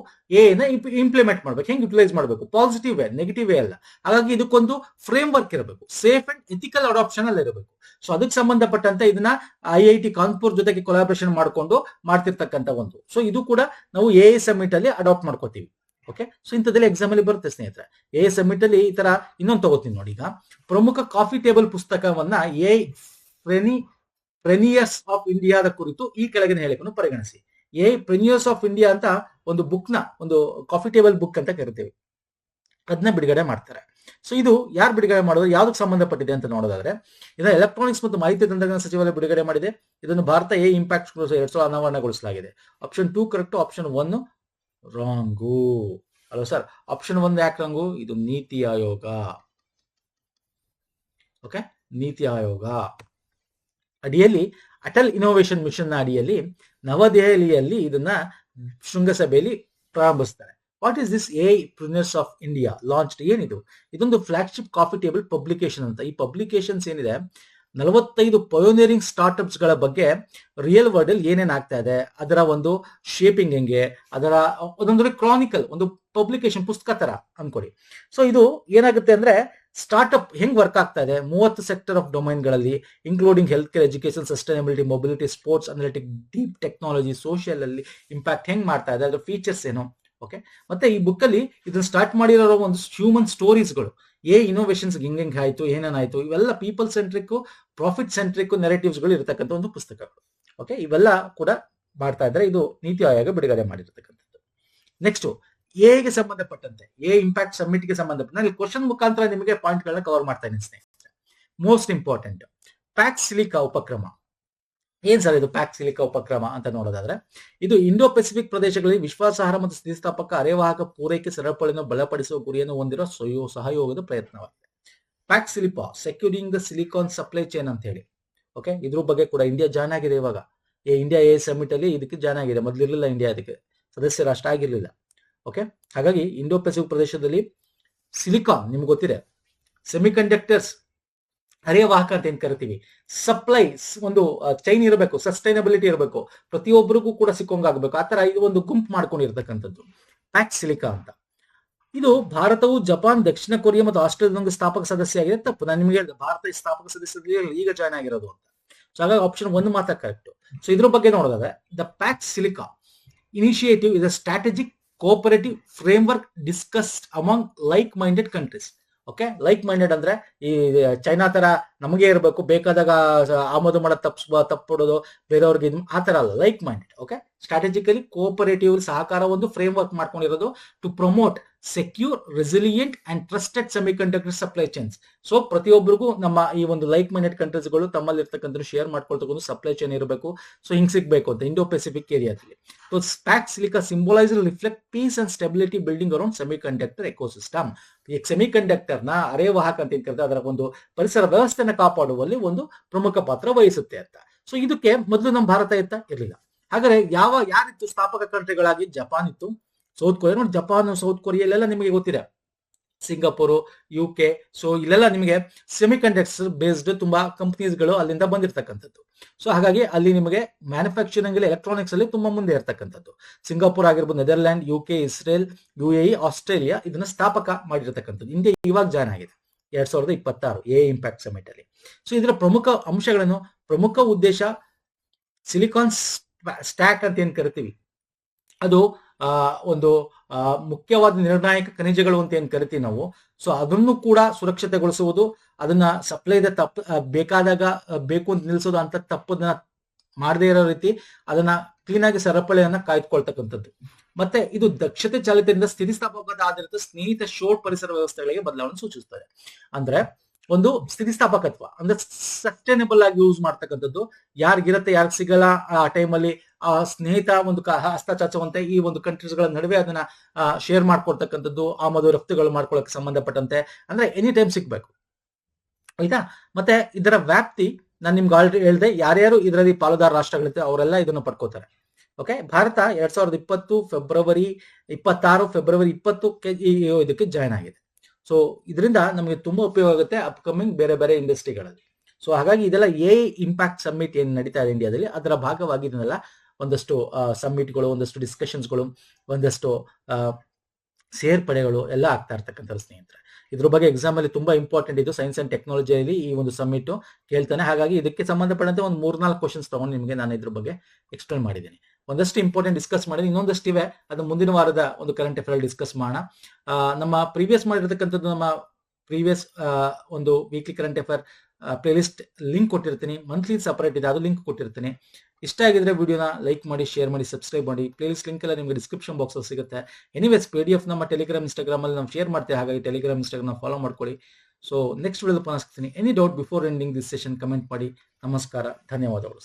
ಇಂಪ್ಲಿಮೆಂಟ್ ಮಾಡ್ಬೇಕು, ಹೆಂಗೆ ಯುಟಿಲೈಸ್ ಮಾಡಬೇಕು, ಪಾಸಿಟಿವ್ ವೇ, ನೆಗೆಟಿವ್ ವೇ ಅಲ್ಲ. ಹಾಗಾಗಿ ಇದಕ್ಕೊಂದು ಫ್ರೇಮ್ ವರ್ಕ್ ಇರಬೇಕು, ಸೇಫ್ ಅಂಡ್ ಎಥಿಕಲ್ ಅಡಾಪ್ಷನ್ ಅಲ್ಲಿ ಇರಬೇಕು. ಸೊ ಅದಕ್ಕೆ ಸಂಬಂಧಪಟ್ಟಂತೆ ಇದನ್ನ IIT ಕಾನ್ಪುರ್ ಜೊತೆಗೆ ಕೊಲಾಬ್ರೇಷನ್ ಮಾಡ್ಕೊಂಡು ಮಾಡ್ತಿರ್ತಕ್ಕಂಥ ಒಂದು. ಸೊ ಇದು ಕೂಡ ನಾವು ಸಮಿಟ್ ಅಲ್ಲಿ ಅಡಾಪ್ಟ್ ಮಾಡ್ಕೋತೀವಿ. ಓಕೆ, ಸೊ ಇಂಥದ್ದಲ್ಲಿ ಎಕ್ಸಾಮ್ ಅಲ್ಲಿ ಬರುತ್ತೆ ಸ್ನೇಹಿತರೆ. ಸಮಿಟ್ ಅಲ್ಲಿ ಈ ತರ ಇನ್ನೊಂದು ತಗೋತೀನಿ ನೋಡಿ. ಈಗ ಪ್ರಮುಖ ಕಾಫಿ ಟೇಬಲ್ ಪುಸ್ತಕವನ್ನ ಪ್ರೆನಿಯರ್ಸ್ ಆಫ್ ಇಂಡಿಯಾದ ಕುರಿತು ಈ ಕೆಳಗಿನ ಹೇಳಿಕೆಯನ್ನು ಪರಿಗಣಿಸಿ. ಪ್ರೆನಿಯರ್ಸ್ ಆಫ್ ಇಂಡಿಯಾ ಅಂತ ಒಂದು ಬುಕ್ ನ, ಒಂದು ಕಾಫಿ ಟೇಬಲ್ ಬುಕ್ ಅಂತ ಕರಿತೀವಿ, ಅದನ್ನ ಬಿಡುಗಡೆ ಮಾಡ್ತಾರೆ. ಸೊ ಇದು ಯಾರು ಬಿಡುಗಡೆ ಮಾಡೋದು, ಯಾವ್ದಕ್ಕೆ ಸಂಬಂಧಪಟ್ಟಿದೆ ಅಂತ ನೋಡೋದಾದ್ರೆ, ಇದನ್ನ ಎಲೆಕ್ಟ್ರಾನಿಕ್ಸ್ ಮತ್ತು ಮಾಹಿತಿ ತಂತ್ರಜ್ಞಾನ ಸಚಿವಾಲಯ ಬಿಡುಗಡೆ ಮಾಡಿದೆ. ಇದನ್ನು ಭಾರತ ಇಂಪ್ಯಾಕ್ಟ್ ಅನಾವರಣಗೊಳಿಸಲಾಗಿದೆ. Option 2 correct, option 1 wrong. ಅಲ್ವಾ ಸರ್? ಆಪ್ಷನ್ 1 ಯಾಕೆ ರಾಂಗು? ಇದು ನೀತಿ ಆಯೋಗ. ಓಕೆ, ನೀತಿ ಆಯೋಗ ಅಡಿಯಲ್ಲಿ ಅಟಲ್ ಇನೋವೇಷನ್ ಮಿಷನ್ ನ ಅಡಿಯಲ್ಲಿ ನವದೆಹಲಿಯಲ್ಲಿ ಇದನ್ನ ಶೃಂಗಸಭೆಯಲ್ಲಿ ಪ್ರಾರಂಭಿಸ್ತಾರೆ. ವಾಟ್ ಈಸ್ ದಿಸ್ ಪ್ರಿನ್ಯೂರ್ಸ್ ಆಫ್ ಇಂಡಿಯಾ ಲಾಂಚ್ಡ್? ಏನಿದು? ಇದೊಂದು ಫ್ಲಾಗ್ಶಿಪ್ ಕಾಫಿ ಟೇಬಲ್ ಪಬ್ಲಿಕೇಶನ್ ಅಂತ. ಈ ಪಬ್ಲಿಕೇಶನ್ಸ್ ಏನಿದೆ 45 ಪಯೋನಿಯರಿಂಗ್ ಸ್ಟಾರ್ಟ್ಅಪ್ಸ್ ಗಳ ಬಗ್ಗೆ ರಿಯಲ್ ವರ್ಲ್ಡ್ ಅಲ್ಲಿ ಏನೇನ್ ಆಗ್ತಾ ಇದೆ, ಅದರ ಒಂದು ಶೇಪಿಂಗ್ ಹೆಂಗೆ, ಅದರ ಒಂದೊಂದು ಕ್ರಾನಿಕಲ್, ಒಂದು ಪಬ್ಲಿಕೇಶನ್ ಪುಸ್ತಕ ತರ ಅನ್ಕೊಡಿ. ಸೊ ಇದು ಏನಾಗುತ್ತೆ ಅಂದ್ರೆ ಸ್ಟಾರ್ಟ್ಅಪ್ ಹೆಂಗ್ ವರ್ಕ್ ಆಗ್ತಾ ಇದೆ 30 ಸೆಕ್ಟರ್ ಆಫ್ ಡೊಮೈನ್ ಗಳಲ್ಲಿ, including health care, education, sustainability, mobility, sports, analytic, deep technology, social ಅಲ್ಲಿ ಇಂಪ್ಯಾಕ್ಟ್ ಹೆಂಗ್ ಮಾಡ್ತಾ ಇದೆ, ಅದರ ಫೀಚರ್ಸ್ ಏನು. ಓಕೆ, ಮತ್ತೆ ಈ ಬುಕ್ ಅಲ್ಲಿ ಇದನ್ನ ಸ್ಟಾರ್ಟ್ ಮಾಡಿರೋ ಒಂದು ಹ್ಯೂಮನ್ ಸ್ಟೋರೀಸ್ಗಳು, ಇನೋವೇಷನ್ಸ್ ಹೆಂಗ್ ಆಯ್ತು, ಏನೇನಾಯ್ತು, ಇವೆಲ್ಲ people centric, profit centric narratives ಗಳು ಇರತಕ್ಕಂಥ ಒಂದು ಪುಸ್ತಕಗಳು. ಓಕೆ, ಇವೆಲ್ಲ ಕೂಡ ಮಾಡ್ತಾ ಇದ್ರೆ ಇದು ನೀತಿ ಆಯೋಗ ಬಿಡುಗಡೆ ಮಾಡಿರ್ತಕ್ಕಂಥದ್ದು. ನೆಕ್ಸ್ಟ್ ಗೆ ಸಂಬಂಧಪಟ್ಟಂತೆ ಇಂಪ್ಯಾಕ್ಟ್ ಸಮ್ಮಿಟ್ ಗೆ ಸಂಬಂಧಪಟ್ಟಂತೆ ಕ್ವಶನ್ ಮುಖಾಂತರ ನಿಮಗೆ ಪಾಯಿಂಟ್ ಗಳನ್ನ ಕವರ್ ಮಾಡ್ತಾ ಇದ್ದೀನಿ ಸ್ನೇಹಿತರೆ. ಮೋಸ್ಟ್ ಇಂಪಾರ್ಟೆಂಟ್, ಪ್ಯಾಕ್ಸ್ ಸಿಲಿಕಾ ಉಪಕ್ರಮ ಏನ್ ಸರ್ ಇದು ಪ್ಯಾಕ್ ಸಿಲಿಕಾ ಉಪಕ್ರಮ ಅಂತ ನೋಡೋದಾದ್ರೆ, ಇದು ಇಂಡೋ ಪೆಸಿಫಿಕ್ ಪ್ರದೇಶಗಳಲ್ಲಿ ವಿಶ್ವಾಸಾರ್ಹ ಮತ್ತು ಸ್ಥಿತಿಸ್ಥಾಪಕ ಅರೆವಾಹಕ ಪೂರೈಕೆ ಸರಪಳಿಯನ್ನು ಬಲಪಡಿಸುವ ಗುರಿಯನ್ನು ಹೊಂದಿರುವ ಸಹಯೋಗದ ಪ್ರಯತ್ನವಾಗಿದೆ. Pax Silica securing the silicon supply chain ಅಂತ ಹೇಳಿ. ಓಕೆ, ಇದ್ರ ಬಗ್ಗೆ ಕೂಡ ಇಂಡಿಯಾ ಜಾಯ್ನ್ ಆಗಿದೆ ಇವಾಗ. ಇಂಡಿಯಾ ಸಮಿಟ್ ಅಲ್ಲಿ ಇದಕ್ಕೆ ಜಾಯ್ನ್ ಆಗಿದೆ. ಮೊದಲಿರಲಿಲ್ಲ ಇಂಡಿಯಾ ಅದಕ್ಕೆ ಸದಸ್ಯ ರಾಷ್ಟ್ರ ಆಗಿರ್ಲಿಲ್ಲ. ಓಕೆ, ಹಾಗಾಗಿ ಇಂಡೋ ಪೆಸಿಫಿಕ್ ಪ್ರದೇಶದಲ್ಲಿ ಸಿಲಿಕಾನ್ ನಿಮ್ಗೆ ಗೊತ್ತಿದೆ, ಸೆಮಿಕಂಡಕ್ಟರ್ಸ್ ಅರೆವಾಹಕ ಅಂತ ಏನ್ ಕರಿತೀವಿ, ಸಪ್ಲೈ ಒಂದು ಚೈನ್ ಇರಬೇಕು, ಸಸ್ಟೈನಬಿಲಿಟಿ ಇರಬೇಕು, ಪ್ರತಿಯೊಬ್ಬರಿಗೂ ಕೂಡ ಸಿಕ್ಕಂಗಾಗಬೇಕು. ಆ ತರ ಇದು ಒಂದು ಗುಂಪು ಮಾಡ್ಕೊಂಡಿರ್ತಕ್ಕಂಥದ್ದು ಪ್ಯಾಕ್ ಸಿಲಿಕಾ ಅಂತ. ಇದು ಭಾರತವು ಜಪಾನ್, ದಕ್ಷಿಣ ಕೊರಿಯಾ ಮತ್ತು ಆಸ್ಟ್ರೇಲಿಯಾದ ಸ್ಥಾಪಕ ಸದಸ್ಯ ಆಗಿದೆ. ತಪ್ಪು, ನಾನು ನಿಮಗೆ ಭಾರತ ಸ್ಥಾಪಕ ಸದಸ್ಯ ಈಗ ಜಾಯ್ನ್ ಆಗಿರೋದು ಅಂತ. ಸೊ ಹಾಗಾಗಿ ಆಪ್ಷನ್ 1 ಮಾತ್ರ ಕರೆಕ್ಟ್. ಸೊ ಇದ್ರ ಬಗ್ಗೆ ನೋಡೋದಾದ್ರೆ, the pack silica initiative is a strategic cooperative framework discussed among like minded countries. Okay, like minded ಅಂದ್ರೆ ಈ ಚೈನಾ ತರ ನಮಗೆ ಇರಬೇಕು, ಬೇಕಾದಾಗ ಆಮದು ಮಾಡೋದು ತಪ್ಪಿಡೋದು ಬೇರೆಯವ್ರಿಗೆ ಆ ತರ ಅಲ್ಲ. Like minded. Okay, strategically cooperative ಸಹಕಾರ ಒಂದು ಫ್ರೇಮ್ ವರ್ಕ್ ಮಾಡ್ಕೊಂಡಿರೋದು to promote secure, resilient and trusted semiconductor supply chains. So ಪ್ರತಿಯೊಬ್ಬರಿಗೂ ನಮ್ಮ ಈ ಒಂದು ಲೈಕ್ ಮೈಂಡೆಡ್ ಕಂಟ್ರೀಸ್ಗಳು ತಮ್ಮಲ್ಲಿ ಇರ್ತಕ್ಕಂಥ ಶೇರ್ ಮಾಡ್ಕೊಳ್ತಕ್ಕಂಥ ಸಪ್ಲೈ ಚೈನ್ ಇರಬೇಕು. ಸೊ ಹಿಂಗ್ ಸಿಗ್ಬೇಕು ಅಂತ ಇಂಡೋ ಪೆಸಿಫಿಕ್ ಏರಿಯಾದಲ್ಲಿ. So Pax Silica symbolise reflect peace and stability building around semiconductor ecosystem. ಈ ಸೆಮಿಕಂಡಕ್ಟರ್ ನ ಅರೆವಾಹಕ ಅಂತ ಏನ್ ಕರೀತಾರೆ, ಅದರ ಒಂದು ಪರಿಸರ ವ್ಯವಸ್ಥೆನ ಕಾಪಾಡುವಲ್ಲಿ ಒಂದು ಪ್ರಮುಖ ಪಾತ್ರ ವಹಿಸುತ್ತೆ ಅಂತ. ಸೊ ಇದಕ್ಕೆ ಮೊದಲು ನಮ್ಮ ಭಾರತ ಇರಲಿಲ್ಲ. ಹಾಗಾದ್ರೆ ಯಾರಿತ್ತು ಸ್ಥಾಪಕ ಕಂಟ್ರಿಗಳಾಗಿ? ಜಪಾನ್ ಇತ್ತು, ಸೌತ್ ಕೊರಿಯಾ. ನೋಡಿ, ಜಪಾನ್, ಸೌತ್ ಕೊರಿಯಾ ಇಲ್ಲೆಲ್ಲ ನಿಮಗೆ ಗೊತ್ತಿದೆ, ಸಿಂಗಾಪುರ್, UK. ಸೊ ಇಲ್ಲೆಲ್ಲ ನಿಮಗೆ ಸೆಮಿಕಂಡಕ್ಟರ್ ಬೇಸ್ಡ್ ತುಂಬಾ ಕಂಪನೀಸ್ಗಳು ಅಲ್ಲಿಂದ ಬಂದಿರತಕ್ಕಂಥದ್ದು. ಸೊ ಹಾಗಾಗಿ ಅಲ್ಲಿ ನಿಮಗೆ ಮ್ಯಾನುಫ್ಯಾಕ್ಚರಿಂಗ್ ಅಲ್ಲಿ, ಎಲೆಕ್ಟ್ರಾನಿಕ್ಸ್ ಅಲ್ಲಿ ತುಂಬಾ ಮುಂದೆ ಇರ್ತಕ್ಕಂಥದ್ದು. ಸಿಂಗಾಪುರ್ ಆಗಿರ್ಬೋದು, Netherland, UK, Israel, UAE, Australia ಇದನ್ನ ಸ್ಥಾಪಕ ಮಾಡಿರ್ತಕ್ಕಂಥದ್ದು. ಇಂಡಿಯಾ ಇವಾಗ ಜಾಯ್ನ್ ಆಗಿದೆ 2026 ಇಂಪ್ಯಾಕ್ಟ್ ಸಮಿಟ್ ಅಲ್ಲಿ. ಸೊ ಇದರ ಪ್ರಮುಖ ಅಂಶಗಳನ್ನು, ಪ್ರಮುಖ ಉದ್ದೇಶ ಸಿಲಿಕಾನ್ ಸ್ಟ್ಯಾಕ್ ಅಂತ ಏನ್ ಕರಿತೀವಿ, ಅದು ಒಂದು ಮುಖ್ಯವಾದ ನಿರ್ಣಾಯಕ ಖನಿಜಗಳು ಅಂತ ಏನ್ ಕರಿತೀವಿ ನಾವು. ಸೊ ಅದನ್ನು ಕೂಡ ಸುರಕ್ಷತೆಗೊಳಿಸುವುದು, ಅದನ್ನ ಸಪ್ಲೈದ ಬೇಕಾದಾಗ ಬೇಕು ಅಂತ ನಿಲ್ಸೋದು ಅಂತ ತಪ್ಪದನ್ನ ಮಾಡದೇ ಇರೋ ರೀತಿ ಅದನ್ನ ಕ್ಲೀನ್ ಆಗಿ ಸರಪಳಿಯನ್ನ ಕಾಯ್ದುಕೊಳ್ತಕ್ಕಂಥದ್ದು. ಮತ್ತೆ ಇದು ದಕ್ಷತೆ ಚಾಲಿತದಿಂದ ಸ್ಥಿತಿಸ್ಥಾಪಕದ ಆಧಾರಿತ ಸ್ನೇಹಿತ ಶೋರ್ ಪರಿಸರ ವ್ಯವಸ್ಥೆಗಳಿಗೆ ಬದಲಾವಣೆ ಸೂಚಿಸುತ್ತದೆ. ಅಂದ್ರೆ ಒಂದು ಸ್ಥಿತಿಸ್ಥಾಪಕತ್ವ ಅಂದ್ರೆ ಸಸ್ಟೈನಬಲ್ ಆಗಿ ಯೂಸ್ ಮಾಡ್ತಕ್ಕಂಥದ್ದು. ಯಾರಿಗಿರತ್ತೆ, ಯಾರಿಗೆ ಸಿಗಲ್ಲ ಆ ಟೈಮಲ್ಲಿ ಆ ಸ್ನೇಹಿತ ಒಂದು ಹಸ್ತಚಾಚುವಂತೆ ಈ ಒಂದು ಕಂಟ್ರೀಸ್ ಗಳ ನಡುವೆ ಅದನ್ನ ಶೇರ್ ಮಾಡ್ಕೊಳ್ತಕ್ಕಂಥದ್ದು, ಆಮದು ರಫ್ತುಗಳು ಮಾಡ್ಕೊಳ್ಳೋಕೆ ಸಂಬಂಧಪಟ್ಟಂತೆ. ಅಂದ್ರೆ ಎನಿ ಟೈಮ್ ಸಿಗ್ಬೇಕು, ಆಯ್ತಾ. ಮತ್ತೆ ಇದರ ವ್ಯಾಪ್ತಿ ನಾನು ನಿಮ್ಗೆ ಆಲ್ರೆಡಿ ಹೇಳಿದೆ, ಯಾರ್ಯಾರು ಇದರಲ್ಲಿ ಪಾಲುದಾರ ರಾಷ್ಟ್ರಗಳಿರುತ್ತೆ ಅವರೆಲ್ಲ ಇದನ್ನು ಪಡ್ಕೋತಾರೆ. ಓಕೆ, ಭಾರತ 2020 ಫೆಬ್ರವರಿ 20 ಇದಕ್ಕೆ ಜಾಯ್ನ್ ಆಗಿದೆ. ಸೊ ಇದರಿಂದ ನಮಗೆ ತುಂಬಾ ಉಪಯೋಗ ಆಗುತ್ತೆ ಅಪ್ಕಮಿಂಗ್ ಬೇರೆ ಬೇರೆ ಇಂಡಸ್ಟ್ರಿಗಳಲ್ಲಿ. ಸೊ ಹಾಗಾಗಿ ಇದೆಲ್ಲ ಇಂಪ್ಯಾಕ್ಟ್ ಸಮ್ಮಿಟ್ ಏನ್ ನಡೀತಾ ಇದೆ ಇಂಡಿಯಾದಲ್ಲಿ, ಅದರ ಭಾಗವಾಗಿ ಇದನ್ನೆಲ್ಲ ಒಂದಷ್ಟು ಸಮ್ಮಿಟ್ಗಳು, ಒಂದಷ್ಟು ಡಿಸ್ಕಷನ್ಸ್ಗಳು, ಒಂದಷ್ಟು ಸೇರ್ಪಡೆಗಳು ಎಲ್ಲ ಆಗ್ತಾ ಇರ್ತಕ್ಕಂಥ ಸ್ನೇಹಿತರೆ. ಇದ್ರ ಬಗ್ಗೆ ಎಕ್ಸಾಮ್ ಅಲ್ಲಿ ತುಂಬಾ ಇಂಪಾರ್ಟೆಂಟ್ ಇದು. ಸೈನ್ಸ್ ಅಂಡ್ ಟೆಕ್ನಾಲಜಿಯಲ್ಲಿ ಈ ಒಂದು ಸಮ್ಮಿಟ್ ಕೇಳ್ತಾನೆ. ಹಾಗಾಗಿ ಇದಕ್ಕೆ ಸಂಬಂಧಪಟ್ಟಂತೆ ಒಂದು 3-4 ಕ್ವಶನ್ಸ್ ತಗೊಂಡು ನಿಮಗೆ ನಾನು ಇದ್ರ ಬಗ್ಗೆ ಎಕ್ಸ್ಪ್ಲೇನ್ ಮಾಡಿದ್ದೀನಿ. ಒಂದಷ್ಟು ಇಂಪಾರ್ಟೆಂಟ್ ಡಿಸ್ಕಸ್ ಮಾಡಿದ್ದೀನಿ, ಇನ್ನೊಂದಷ್ಟು ಇವೆ, ಅದು ಮುಂದಿನ ವಾರದ ಒಂದು ಕರೆಂಟ್ ಅಫೇರ್ ಡಿಸ್ಕಸ್ ಮಾಡೋಣ. ನಮ್ಮ ಪ್ರೀವಿಯಸ್ ಮಾಡಿರ್ತಕ್ಕಂಥದ್ದು, ನಮ್ಮ ಪ್ರೀವಿಯಸ್ ಒಂದು weekly current affair playlist link ಕೊಟ್ಟಿರ್ತೀನಿ. ಮಂತ್ಲಿ ಸಪರೇಟ್ ಇದೆ, ಅದು ಲಿಂಕ್ ಕೊಟ್ಟಿರ್ತೀನಿ. ಇಷ್ಟ ಆಗಿದ್ರೆ ವಿಡಿಯೋನ ಲೈಕ್ ಮಾಡಿ, ಶೇರ್ ಮಾಡಿ, ಸಬ್ಸ್ಕ್ರೈಬ್ ಮಾಡಿ. ಪ್ಲೇಲಿಸ್ಟ್ ಲಿಂಕ್ ಎಲ್ಲ ನಿಮಗೆ ಡಿಸ್ಕ್ರಿಪ್ಷನ್ ಬಾಕ್ಸ್ ಅಲ್ಲಿ ಸಿಗುತ್ತೆ. ಎನಿವೇಸ್ PDF ನಮ್ಮ ಟೆಲಿಗ್ರಾಮ್, ಇನ್ಸ್ಟಾಗ್ರಾಮ್ ಅಲ್ಲಿ ನಾವು ಶೇರ್ ಮಾಡ್ತೇವೆ. ಹಾಗಾಗಿ ಟೆಲಿಗ್ರಾಮ್, ಇನ್ಸ್ಟಾಗ್ರಾಮ್ ಫಾಲೋ ಮಾಡ್ಕೊಳ್ಳಿ. ಸೊ ನೆಕ್ಸ್ಟ್ ವಿಡಿಯೋದಲ್ಲಿ ಪುನಃ ಸಿಗ್ತೀನಿ. Any doubt before ending this session comment ಮಾಡಿ. ನಮಸ್ಕಾರ, ಧನ್ಯವಾದಗಳು.